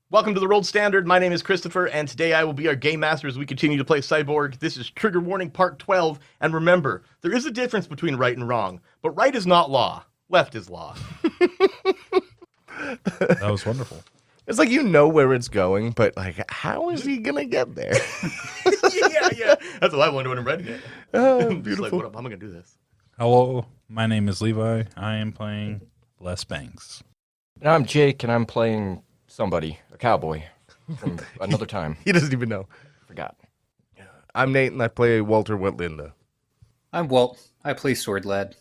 Welcome to the Rolled Standard. My name is Christopher, and today I will be our game master as we continue to play Cyborg. This is Trigger Warning Part 12, and remember, there is a difference between right and wrong, but right is not law. Left is law. That was wonderful. It's like you know where it's going, but like, how is he gonna get there? yeah. That's what I wonder when I'm writing it. Oh, Just beautiful. like, what up? How am I going to do this? Hello, my name is Levi. I am playing Les Banks. And I'm Jake, and I'm playing somebody, a cowboy, from another time. He doesn't even know. Forgot. I'm Nate, and I play Walter Wetlinda. I'm Walt. I play Sword Lad.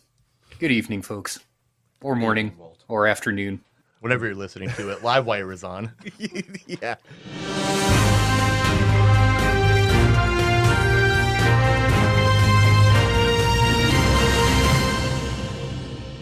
Good evening, folks. Or morning. Or afternoon. Whenever you're listening to it, Livewire is on. Yeah.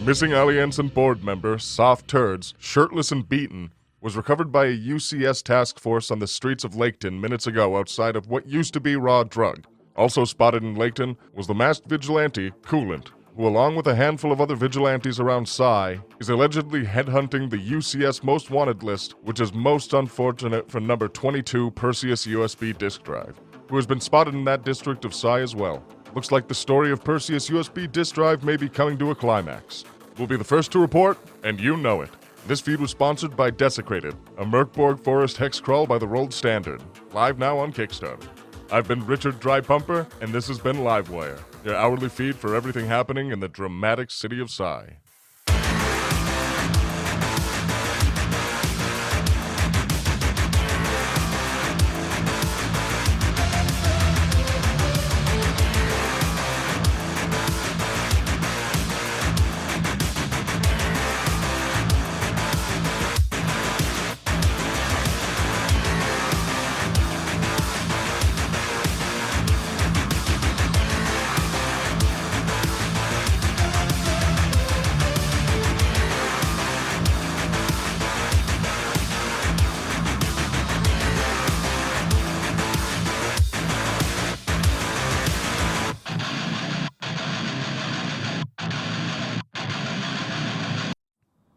Missing Allianz board member, Soft Turds, shirtless and beaten, was recovered by a UCS task force on the streets of Laketon minutes ago outside of what used to be Raw Drug. Also spotted in Laketon was the masked vigilante, Coolant, who along with a handful of other vigilantes around Psy, is allegedly headhunting the UCS Most Wanted list, which is most unfortunate for number 22 Perseus USB disk drive, who has been spotted in that district of Psy as well. Looks like the story of Perseus USB disk drive may be coming to a climax. We'll be the first to report, and you know it. This feed was sponsored by Desecrated, a Mörk Borg forest hexcrawl by the Rolled Standard, live now on Kickstarter. I've been Richard Dry Pumper, and this has been Livewire, your hourly feed for everything happening in the dramatic city of Psy.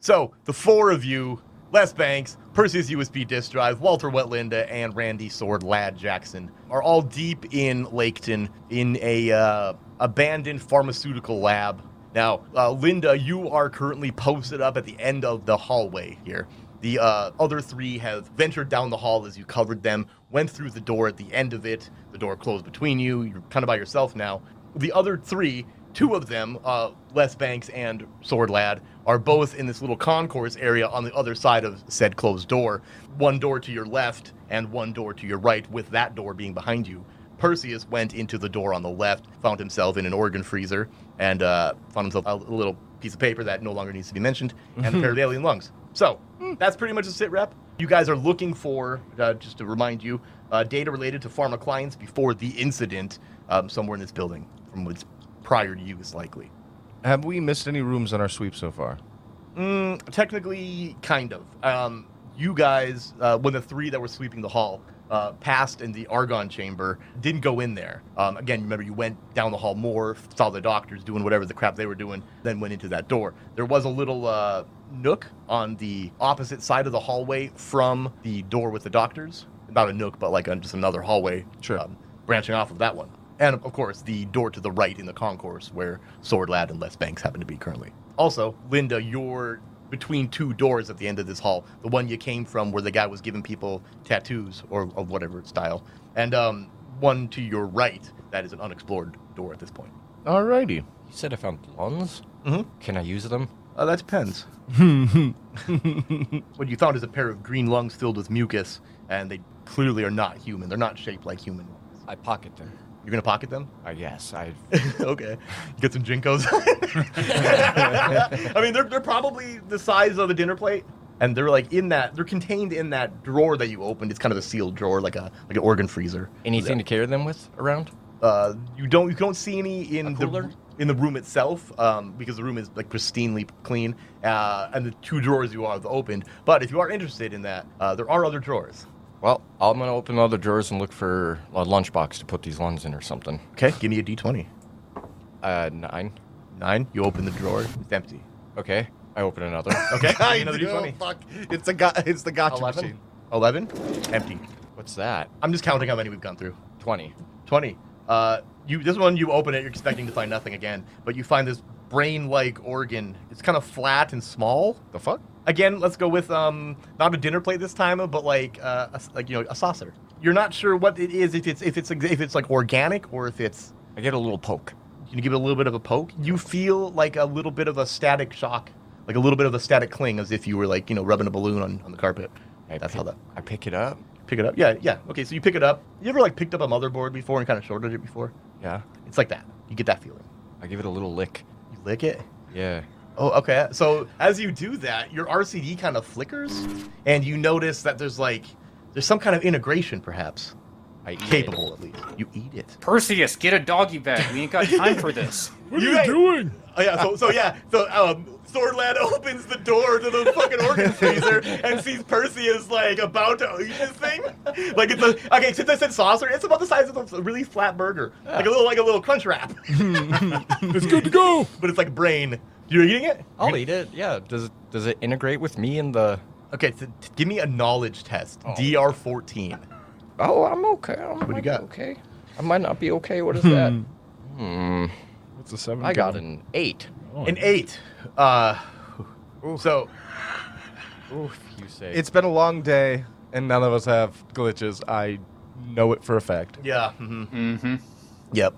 So, the four of you, Les Banks, Perseus USB disk drive, Walter Wetlinda, and Randy Sword Lad Jackson, are all deep in Laketon in a abandoned pharmaceutical lab. Now, Linda, you are currently posted up at the end of the hallway here. The other three have ventured down the hall as you covered them, went through the door at the end of it. The door closed between you. You're kind of by yourself now. The other three, two of them, Les Banks and Sword Lad, are both in this little concourse area on the other side of said closed door. One door to your left and one door to your right, with that door being behind you. Perseus went into the door on the left, found himself in an organ freezer, and found himself a little piece of paper that no longer needs to be mentioned, and a pair of alien lungs. So, that's pretty much a sit rep. You guys are looking for, just to remind you, data related to pharma clients before the incident somewhere in this building, from what's prior to use, likely. Have we missed any rooms on our sweep so far? Technically, kind of. You guys, when the three that were sweeping the hall passed in the Argon chamber, didn't go in there. Again, remember, you went down the hall more, saw the doctors doing whatever the crap they were doing, then went into that door. There was a little nook on the opposite side of the hallway from the door with the doctors. Not a nook, but like just another hallway branching off of that one. And, of course, the door to the right in the concourse where Sword Lad and Les Banks happen to be currently. Also, Linda, you're between two doors at the end of this hall. The one you came from where the guy was giving people tattoos or of whatever style. And one to your right that is an unexplored door at this point. Alrighty. You said I found lungs? Mm-hmm. Can I use them? That depends. What you found is a pair of green lungs filled with mucus, and they clearly are not human. They're not shaped like human lungs. I pocket them. You're going to pocket them? Yes, I... Okay. Get some Jinkos. I mean, they're probably the size of a dinner plate. And they're like they're contained in that drawer that you opened. It's kind of a sealed drawer, like an organ freezer. Anything to carry them with around? You don't see any in cooler? in the room itself, because the room is like pristinely clean, and the two drawers you have opened. But if you are interested in that, there are other drawers. Well, I'm going to open the other drawers and look for a lunchbox to put these lungs in or something. Okay, give me a d20. 9. 9. You open the drawer. It's empty. Okay, I open another. Okay, give me another Oh, d20. fuck. It's the gotcha 11? machine. 11. Empty. What's that? I'm just counting how many we've gone through. 20. 20. This one, you open it, you're expecting to find nothing again, but you find this brain-like organ. It's kind of flat and small. The fuck? Again, let's go with not a dinner plate this time, but like a saucer. You're not sure what it is, if it's like organic or if it's. I get a little poke. Can you give it a little bit of a poke? You feel like a little bit of a static shock, like a little bit of a static cling, as if you were like rubbing a balloon on the carpet. That's how that. I pick it up. Pick it up. Yeah. Okay, so you pick it up. You ever like picked up a motherboard before and kind of shorted it before? Yeah. It's like that. You get that feeling. I give it a little lick. You lick it. Yeah. Oh, okay. So as you do that, your RCD kind of flickers, and you notice that there's some kind of integration, perhaps. I eat Capable, at least. You eat it. Perseus, get a doggy bag. We ain't got time for this. What are you doing? Oh yeah. So Sword Lad opens the door to the fucking organ freezer and sees Perseus like about to eat this thing. Like since I said saucer, it's about the size of a really flat burger, like a little crunch wrap. It's good to go. But it's like brain. You're eating it? I'll eat it. Yeah. Does it integrate with me in the? Okay, so give me a knowledge test. DR 14. Oh, I'm okay. What do you got? Okay. I might not be okay. What is that? What's a 7? I got an 8. An 8. So Oof, you say. It's been a long day, and none of us have glitches. I know it for a fact. yeah. Yep.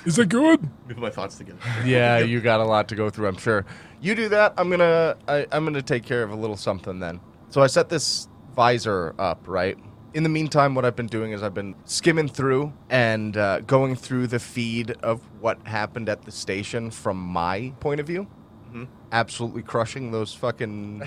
Is it good? Let me put my thoughts together. Yeah, you got a lot to go through, I'm sure. You do that, I'm gonna take care of a little something then. So I set this visor up, right? In the meantime, what I've been doing is I've been skimming through and going through the feed of what happened at the station from my point of view. Absolutely crushing those fucking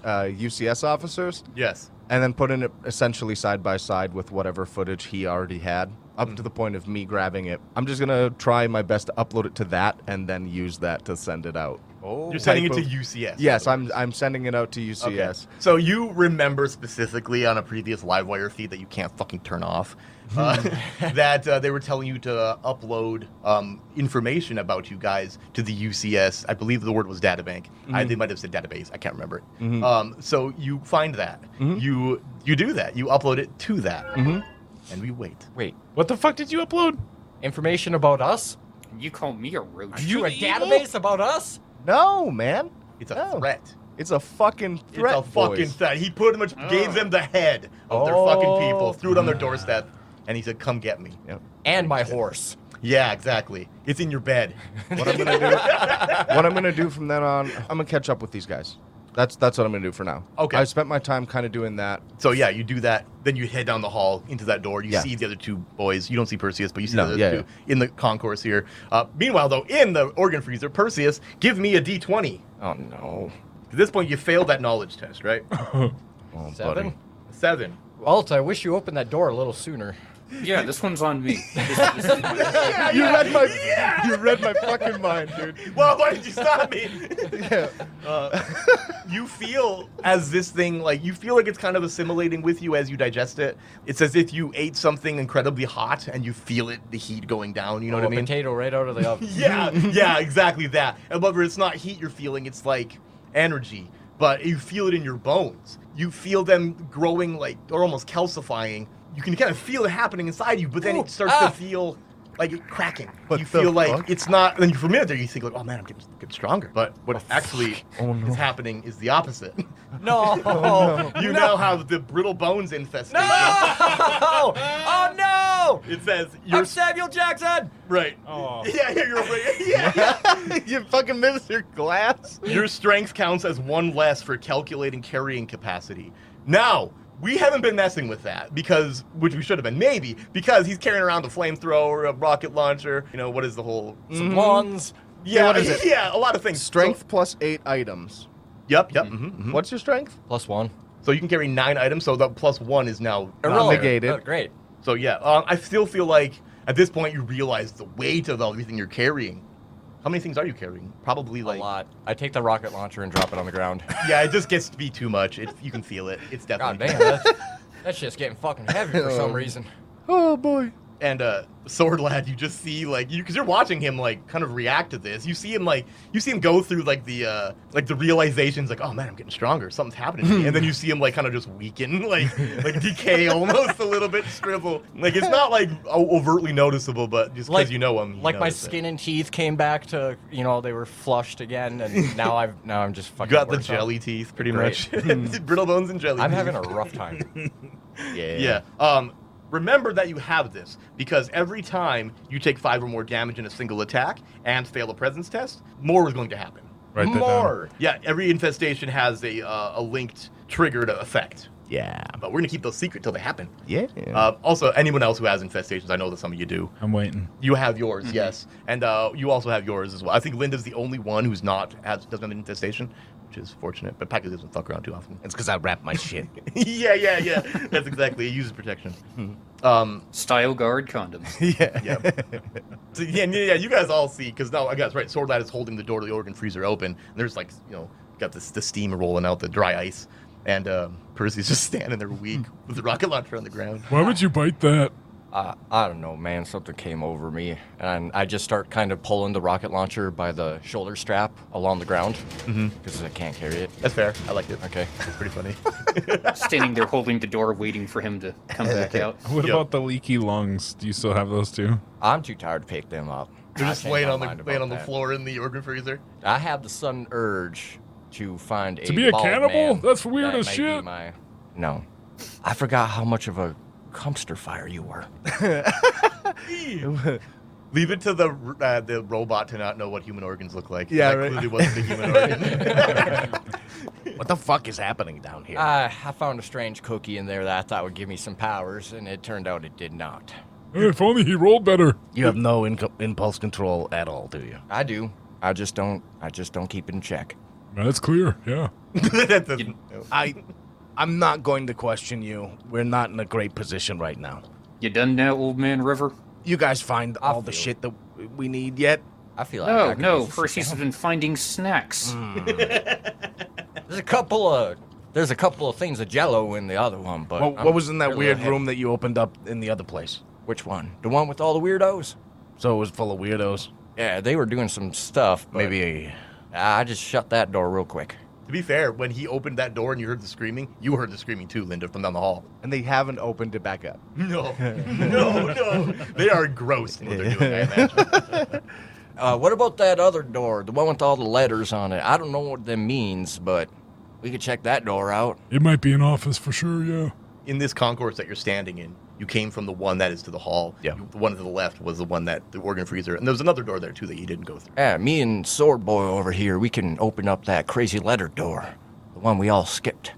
UCS officers. Yes. And then putting it essentially side by side with whatever footage he already had, up to the point of me grabbing it. I'm just going to try my best to upload it to that and then use that to send it out. Oh. You're sending it to type of- UCS. Yes, I'm sending it out to UCS. Okay. So you remember specifically on a previous Livewire feed that you can't fucking turn off, that they were telling you to upload information about you guys to the UCS. I believe the word was databank. They might have said database. I can't remember it. So you find that. You do that. You upload it to that. And we wait. Wait. What the fuck did you upload? Information about us? You call me a roach. To a database about us? No, man. It's a No. threat. It's a fucking threat, It's a fucking boys. threat. He pretty much gave them the head of their fucking people, threw it on their doorstep, and he said, "Come get me." Yep. And my horse. Yeah, exactly. It's in your bed. What I'm gonna do from then on, I'm gonna catch up with these guys. That's what I'm gonna do for now. Okay. I spent my time kind of doing that. So yeah, you do that. Then you head down the hall into that door. You Yeah. see the other two boys. You don't see Perseus, but you see No, the other yeah, two in the concourse here. Meanwhile, though, in the organ freezer, Perseus, give me a D20. Oh no. At this point, you failed that knowledge test, right? Oh, 7? buddy. 7. Walt, I wish you opened that door a little sooner. Yeah, this one's on me. You read my fucking mind, dude. Well, why did you stop me? Yeah. You feel as this thing, like, you feel like it's kind of assimilating with you as you digest it. It's as if you ate something incredibly hot and you feel it, the heat going down, you know what I A mean? potato right out of the oven. Yeah, exactly that. However, it's not heat you're feeling, it's like energy, but you feel it in your bones. You feel them growing, like, or almost calcifying. You can kind of feel it happening inside you, but then it starts to feel like it cracking. What you the feel like fuck? it's not, and for a minute there you think like, oh man, I'm getting stronger. But what actually is happening is the opposite. No. You now have the brittle bones infestation. Oh no! It says I'm you're Samuel Jackson! right. Oh. Yeah, you're right. Yeah. You fucking missed your glass. Your strength counts as 1 less for calculating carrying capacity. Now, we haven't been messing with that because, which we should have been, maybe, because he's carrying around a flamethrower, a rocket launcher, what is the whole... Some wands. Yeah, what is it? Yeah, a lot of things. Strength plus 8 items. Yep. What's your strength? +1. So you can carry 9 items, so the +1 is now... Negated. Oh, great. So yeah, I still feel like at this point you realize the weight of everything you're carrying. How many things are you carrying? Probably A like... lot. I take the rocket launcher and drop it on the ground. Yeah, it just gets to be too much. You can feel it. It's God definitely... damn, that shit's getting fucking heavy for some reason. Oh boy. And Sword Lad, you just see because you're watching him kind of react to this. You see him go through the realizations oh man, I'm getting stronger. Something's happening to me. And then you see him kind of just weaken, like decay almost a little bit, shrivel. It's not overtly noticeable, but just because you know him. My skin and teeth came back to they were flushed again, and now I'm just fucking. You got the worse jelly off. teeth, pretty Great. much. Brittle bones and jelly. I'm teeth. having a rough time. Yeah. Remember that you have this, because every time you take 5 or more damage in a single attack and fail a presence test, more is going to happen. Write that down. More! Yeah, every infestation has a linked triggered effect. Yeah. But we're going to keep those secret till they happen. Yeah. Also, anyone else who has infestations, I know that some of you do. I'm waiting. You have yours, yes. And you also have yours as well. I think Linda's the only one who's doesn't have an infestation, which is fortunate. But Packer doesn't fuck around too often. It's because I wrap my shit. yeah. That's exactly. It uses protection. Style guard condoms. Yeah. So, yeah, you guys all see, because now, I guess, right, Sword Lad is holding the door to the organ freezer open, and there's, got the steam rolling out, the dry ice, and Perseus just standing there weak with the rocket launcher on the ground. Why would you bite that? I don't know, man. Something came over me, and I just start kind of pulling the rocket launcher by the shoulder strap along the ground because I can't carry it. That's fair. I liked it. Okay. It's pretty funny. Standing there holding the door, waiting for him to come back out. What Yep. about the leaky lungs? Do you still have those too? I'm too tired to pick them up. They're I just changed laying my on mind the about that. floor in the organ freezer. I have the sudden urge to find To be a bald cannibal? man That's weird that as might be shit. No. I forgot how much of a dumpster fire you were. Leave it to the robot to not know what human organs look like. Yeah, that right. clearly wasn't a human organ. What the fuck is happening down here? I found a strange cookie in there that I thought would give me some powers, and it turned out it did not. Hey, if only he rolled better. You have no impulse control at all, do you? I do. I just don't keep it in check. That's clear, yeah. That doesn't- I'm not going to question you. We're not in a great position right now. You done now, old man River? You guys find all the feel- shit that we need yet? I feel like I could No. use some Perseus has been finding snacks. There's a couple of things of Jello in the other one, but What was in that fairly weird ahead. room that you opened up in the other place? Which one? The one with all the weirdos? So it was full of weirdos. Yeah, they were doing some stuff. But Maybe. I just shut that door real quick. To be fair, when he opened that door and you heard the screaming, you heard the screaming too, Linda, from down the hall. And they haven't opened it back up. No. They are gross in what they're doing, I imagine. What about that other door? The one with all the letters on it? I don't know what that means, but we could check that door out. It might be an office for sure, yeah. In this concourse that you're standing in, you came from the one that is to the hall. Yeah. The one to the left was the one that, the organ freezer. And there was another door there, too, that you didn't go through. Yeah, me and Sword Boy over here, we can open up that crazy letter door. The one we all skipped.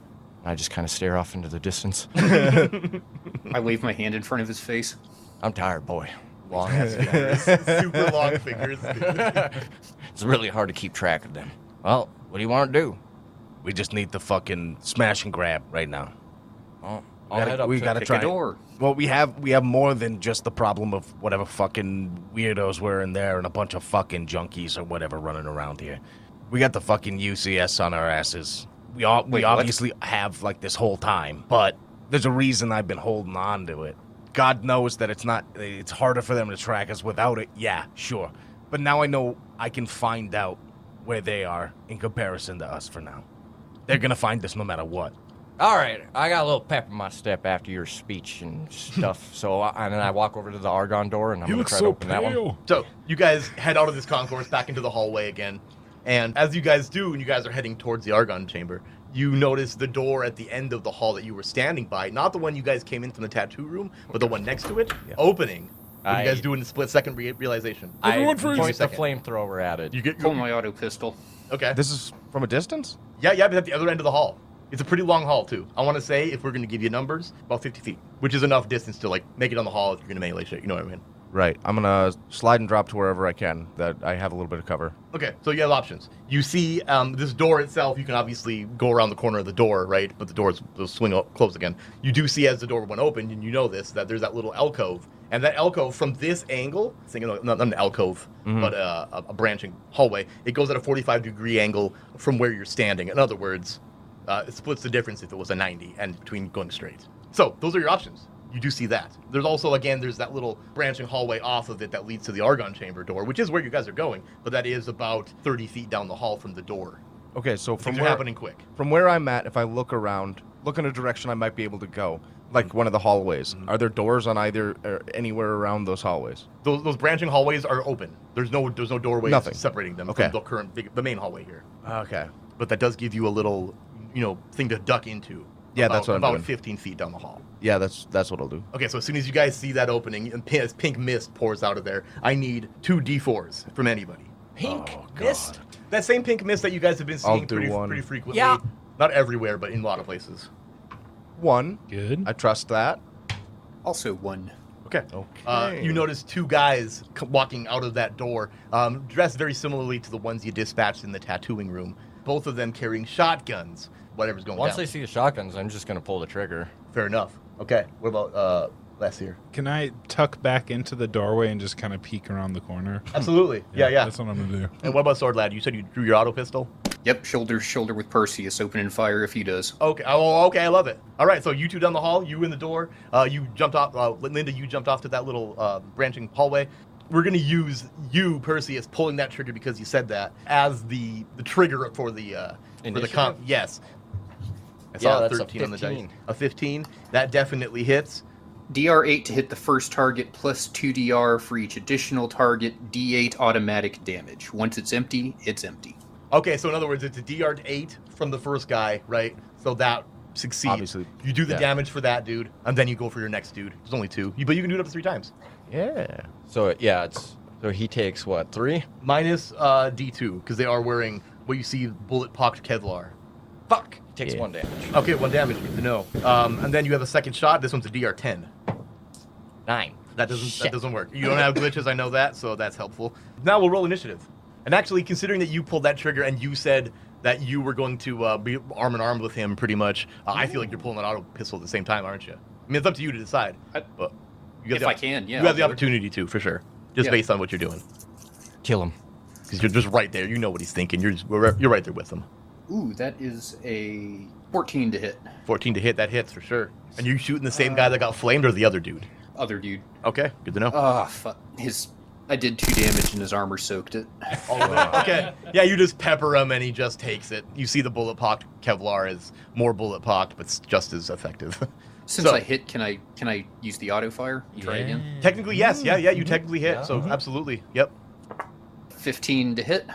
I just kind of stare off into the distance. I wave my hand in front of his face. I'm tired, boy. Long ass fingers. Super long fingers. It's really hard to keep track of them. Well, what do you want to do? We just need to fucking smash and grab right now. Well, I'll head up we to gotta Pick try. a door. Well, we have more than just the problem of whatever fucking weirdos were in there and a bunch of fucking junkies or whatever running around here. We got the fucking UCS on our asses. We Wait, what? obviously have like this whole time, but there's a reason I've been holding on to it. God knows that it's harder for them to track us without it. Yeah, sure. But now I know I can find out where they are in comparison to us for now. They're gonna find us no matter what. All right, I got a little pep in my step after your speech and stuff. And then I walk over to the Argon door, and I'm He gonna looks try to so open that one. pale. So you guys head out of this concourse back into the hallway again. And as you guys do, and you guys are heading towards the Argon chamber, you notice the door at the end of the hall that you were standing by, not the one you guys came in from the tattoo room, but the one next to it, opening. What are you guys doing in a split-second realization? I Everyone freeze. point the Second. flamethrower at it. You get Pull my auto pistol. okay. This is from a distance? Yeah, but at the other end of the hall. It's a pretty long hall, too. I want to say, if we're going to give you numbers, about 50 feet, which is enough distance to, like, make it on the hall if you're going to melee shit. You know what I mean? Right. I'm gonna slide and drop to wherever I can that I have a little bit of cover. Okay, so you have options. You see this door itself, you can obviously go around the corner of the door, right? But the doors will swing close again. You do see as the door went open, and you know this, that there's that little alcove. And that alcove, from this angle, not an alcove, but a branching hallway, it goes at a 45-degree angle from where you're standing. In other words, it splits the difference if it was a 90 and between going straight. So those are your options. You do see that. There's also, again, there's that little branching hallway off of it that leads to the Argon chamber door, which is where you guys are going, but that is about 30 feet down the hall from the door. Okay, so from Things are where, happening quick. from where I'm at, if I look around, look in a direction I might be able to go, like one of the hallways. Are there doors on either or anywhere around those hallways? Those branching hallways are open. There's no doorways Nothing. separating them Okay. from the main hallway here. Okay. But that does give you a little, thing to duck into. Yeah, that's what I'm about doing. 15 feet down the hall. Yeah, that's what I'll do. Okay, so as soon as you guys see that opening, and as pink mist pours out of there, I need 2 D4s from anybody. Pink mist. That same pink mist that you guys have been I'll seeing do one. pretty frequently. Yeah. Not everywhere, but in a lot of places. 1. Good. I trust that. Also 1. Okay. Okay. You notice 2 guys walking out of that door, dressed very similarly to the ones you dispatched in the tattooing room. Both of them carrying shotguns. Whatever's going Once down. I see the shotguns, I'm just gonna pull the trigger. Fair enough. Okay. What about Les here? Can I tuck back into the doorway and just kind of peek around the corner? Absolutely. Yeah. That's what I'm gonna do. And what about Sword Lad? You said you drew your auto pistol? Yep, shoulder to shoulder with Perseus, opening fire if he does. Okay. Oh, okay. I love it. All right. So you 2 down the hall. You in the door. You jumped off. Linda, you jumped off to that little branching hallway. We're gonna use you, Perseus, pulling that trigger because you said that as the trigger for the Initiative? Yes. I Yeah, saw that's a 13 on the dice. 15. A 15. That definitely hits. DR8 to hit the first target, plus 2 DR for each additional target, D8 automatic damage. Once it's empty, it's empty. Okay. So in other words, it's a DR8 from the first guy, right? So that succeeds. Obviously, You do the yeah. damage for that dude, and then you go for your next dude. There's only 2, but you can do it up to 3 times. Yeah. So yeah, so he takes what, 3? Minus D2 because they are wearing what you see bullet-pocked Kevlar. Fuck. He takes Yeah. 1 damage. Okay, 1 damage. Good to know. And then you have a second shot. This one's a DR10. 9. That doesn't Shit. work. You don't have glitches. I know that, so that's helpful. Now we'll roll initiative. And actually, considering that you pulled that trigger and you said that you were going to be arm in arm with him, pretty much, I feel like you're pulling an auto pistol at the same time, aren't you? I mean, it's up to you to decide. But you If I can, yeah, you have I'll the do it. opportunity to, for sure. Just Yeah. based on what you're doing, Kill him. because you're just right there. You know what he's thinking. You're right there with him. Ooh, that is a 14 to hit. 14 to hit. That hits for sure. And you shooting the same guy that got flamed or the other dude? Other dude. Okay, good to know. Ah, fuck. I did 2 damage and his armor soaked it. Okay. Yeah, you just pepper him and he just takes it. You see the bullet-pocked Kevlar is more bullet-pocked, but it's just as effective. Since So- I hit, can I use the auto fire? Try again. Technically, yes. Yeah, you technically hit. So absolutely. Yep. 15 to hit.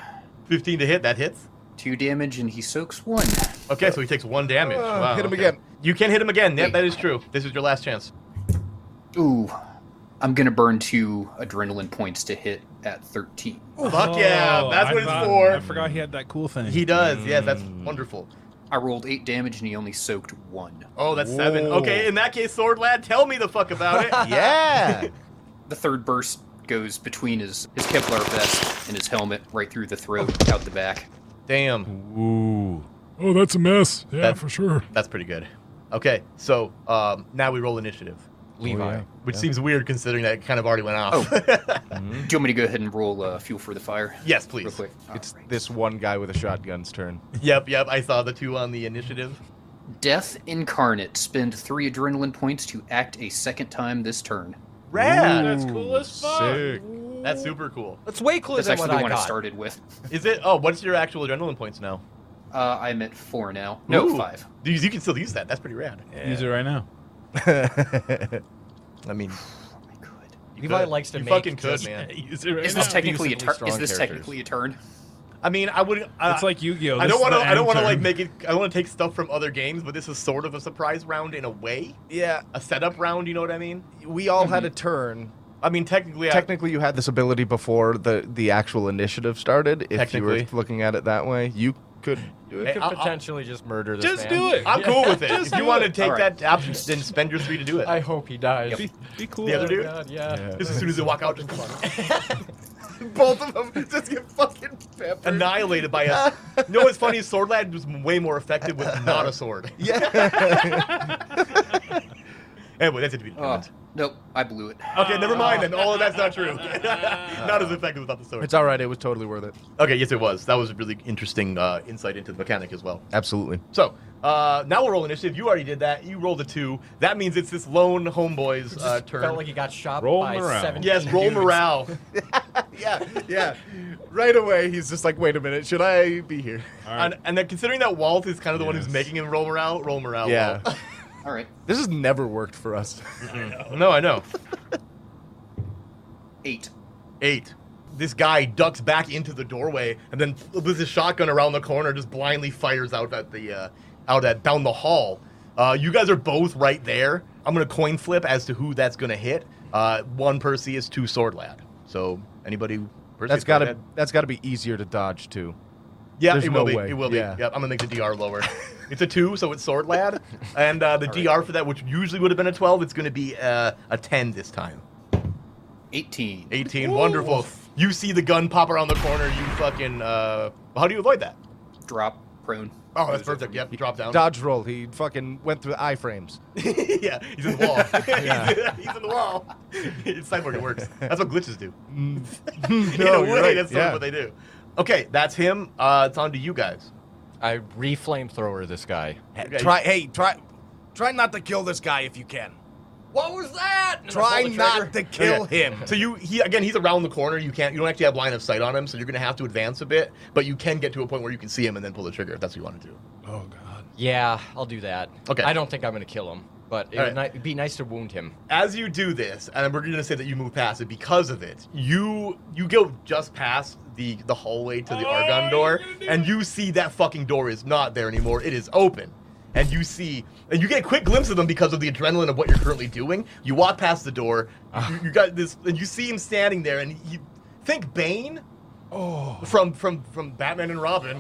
15 to hit. That hits. 2 damage and he soaks 1. Okay, so he takes 1 damage. Wow, hit him okay. again. You can hit him again. Yeah, Wait. that is true. This is your last chance. Ooh, I'm gonna burn 2 adrenaline points to hit at 13. Fuck yeah. That's what it's for. I forgot he had that cool thing. He does. Yes, that's wonderful. I rolled 8 damage and he only soaked 1. Oh, that's 7. Whoa. Okay, in that case, Sword Lad, tell me the fuck about it. Yeah. The third burst goes between his Kevlar vest and his helmet, right through the throat, out the back. Damn. Ooh. Oh, that's a mess. Yeah, That- for sure. That's pretty good. Okay, so now we roll initiative, Levi. which seems weird considering that it kind of already went off. Do you want me to go ahead and roll fuel for the fire? Yes, Real please. quick. It's Alright. this one guy with a shotgun's turn. Yep. I saw the 2 on the initiative. Death Incarnate. Spend 3 adrenaline points to act a second time this turn. Rad. That's cool as fuck. Sick. That's super cool. That's way cooler That's than actually what the I one I got. started with. Is it? Oh, what's your actual adrenaline points now? I'm at 4 now. No, Ooh. 5. You can still use that. That's pretty rad. Use it right now. I mean, I could. Levi could. likes to You make fucking could, just- man. Use it right Is now. this technically a decently turn? strong Is this characters. technically a turn? I mean, I wouldn't. It's like Yu-Gi-Oh! I This don't is want to. the I don't end want to like turn. make it. I want to take stuff from other games, but this is sort of a surprise round in a way. Yeah. A setup round. You know what I mean? We all had a turn. I mean, technically, Technically, you had this ability before the actual initiative started. If you were Technically. looking at it that way, you could do You it. could I'll- potentially just murder this Just man. do it. I'm cool with it. Just If you do want to it. take Alright. that option, then spend your 3 to do it. I hope he dies. Be cool. The other dude? God, yeah. Just as soon as they walk out, just both of them just get fucking annihilated by us. You know what's funny? Sword Lad was way more effective with not a sword. Yeah. Anyway, that's it to be determined. Nope, I blew it. Okay, never mind then. All of that's not true. Not as effective without the sword. It's all right. It was totally worth it. Okay, yes, it was. That was a really interesting insight into the mechanic as well. Absolutely. So, now we'll roll initiative. You already did that. You rolled a 2. That means it's this lone homeboy's turn. Felt like he got shot Roll by morale. 17 Yes, roll dudes. morale. Yeah. Right away, he's just like, wait a minute, should I be here? All right. And then considering that Walt is kind of the one who's Yes. making him roll morale. Yeah. Walt. All right, This has never worked for us. No, I know. 8. 8. This guy ducks back into the doorway and then with his shotgun around the corner just blindly fires out at the down the hall. You guys are both right there. I'm gonna coin flip as to who that's gonna hit. 1 Perseus, 2 Sword Lad. So anybody Perseus, That's gotta be easier to dodge too. Yeah, There's it will no be. way. It will be. Yeah. Yep, I'm gonna make the DR lower. It's a 2, so it's Sword Lad, and the DR for that, which usually would have been a 12, it's gonna be a 10 this time. 18. 18, wonderful. You see the gun pop around the corner. You fucking. How do you avoid that? Drop, prone. Oh, that's perfect. Yep, you drop down. Dodge roll. He fucking went through the iframes. Yeah, he's in the wall. He's in the wall. It's Cyborg, it works. That's what glitches do. In a you're way, right, that's sort of what they do. Okay, that's him. It's on to you guys. I re-flamethrower this guy. Okay. Try not to kill this guy if you can. What was that? And I Try pull the not trigger. to kill him. So he's around the corner. You don't actually have line of sight on him, so you're gonna have to advance a bit, but you can get to a point where you can see him and then pull the trigger if that's what you want to do. Oh God. Yeah, I'll do that. Okay. I don't think I'm going to kill him, but it All would right. be nice to wound him. As you do this, and we're gonna say that you move past it because of it, you go just past the hallway to the Argon door, and you see that fucking door is not there anymore. It is open. And you get a quick glimpse of them because of the adrenaline of what you're currently doing. You walk past the door, you got this, and you see him standing there, and you think Bane. Oh. From Batman and Robin.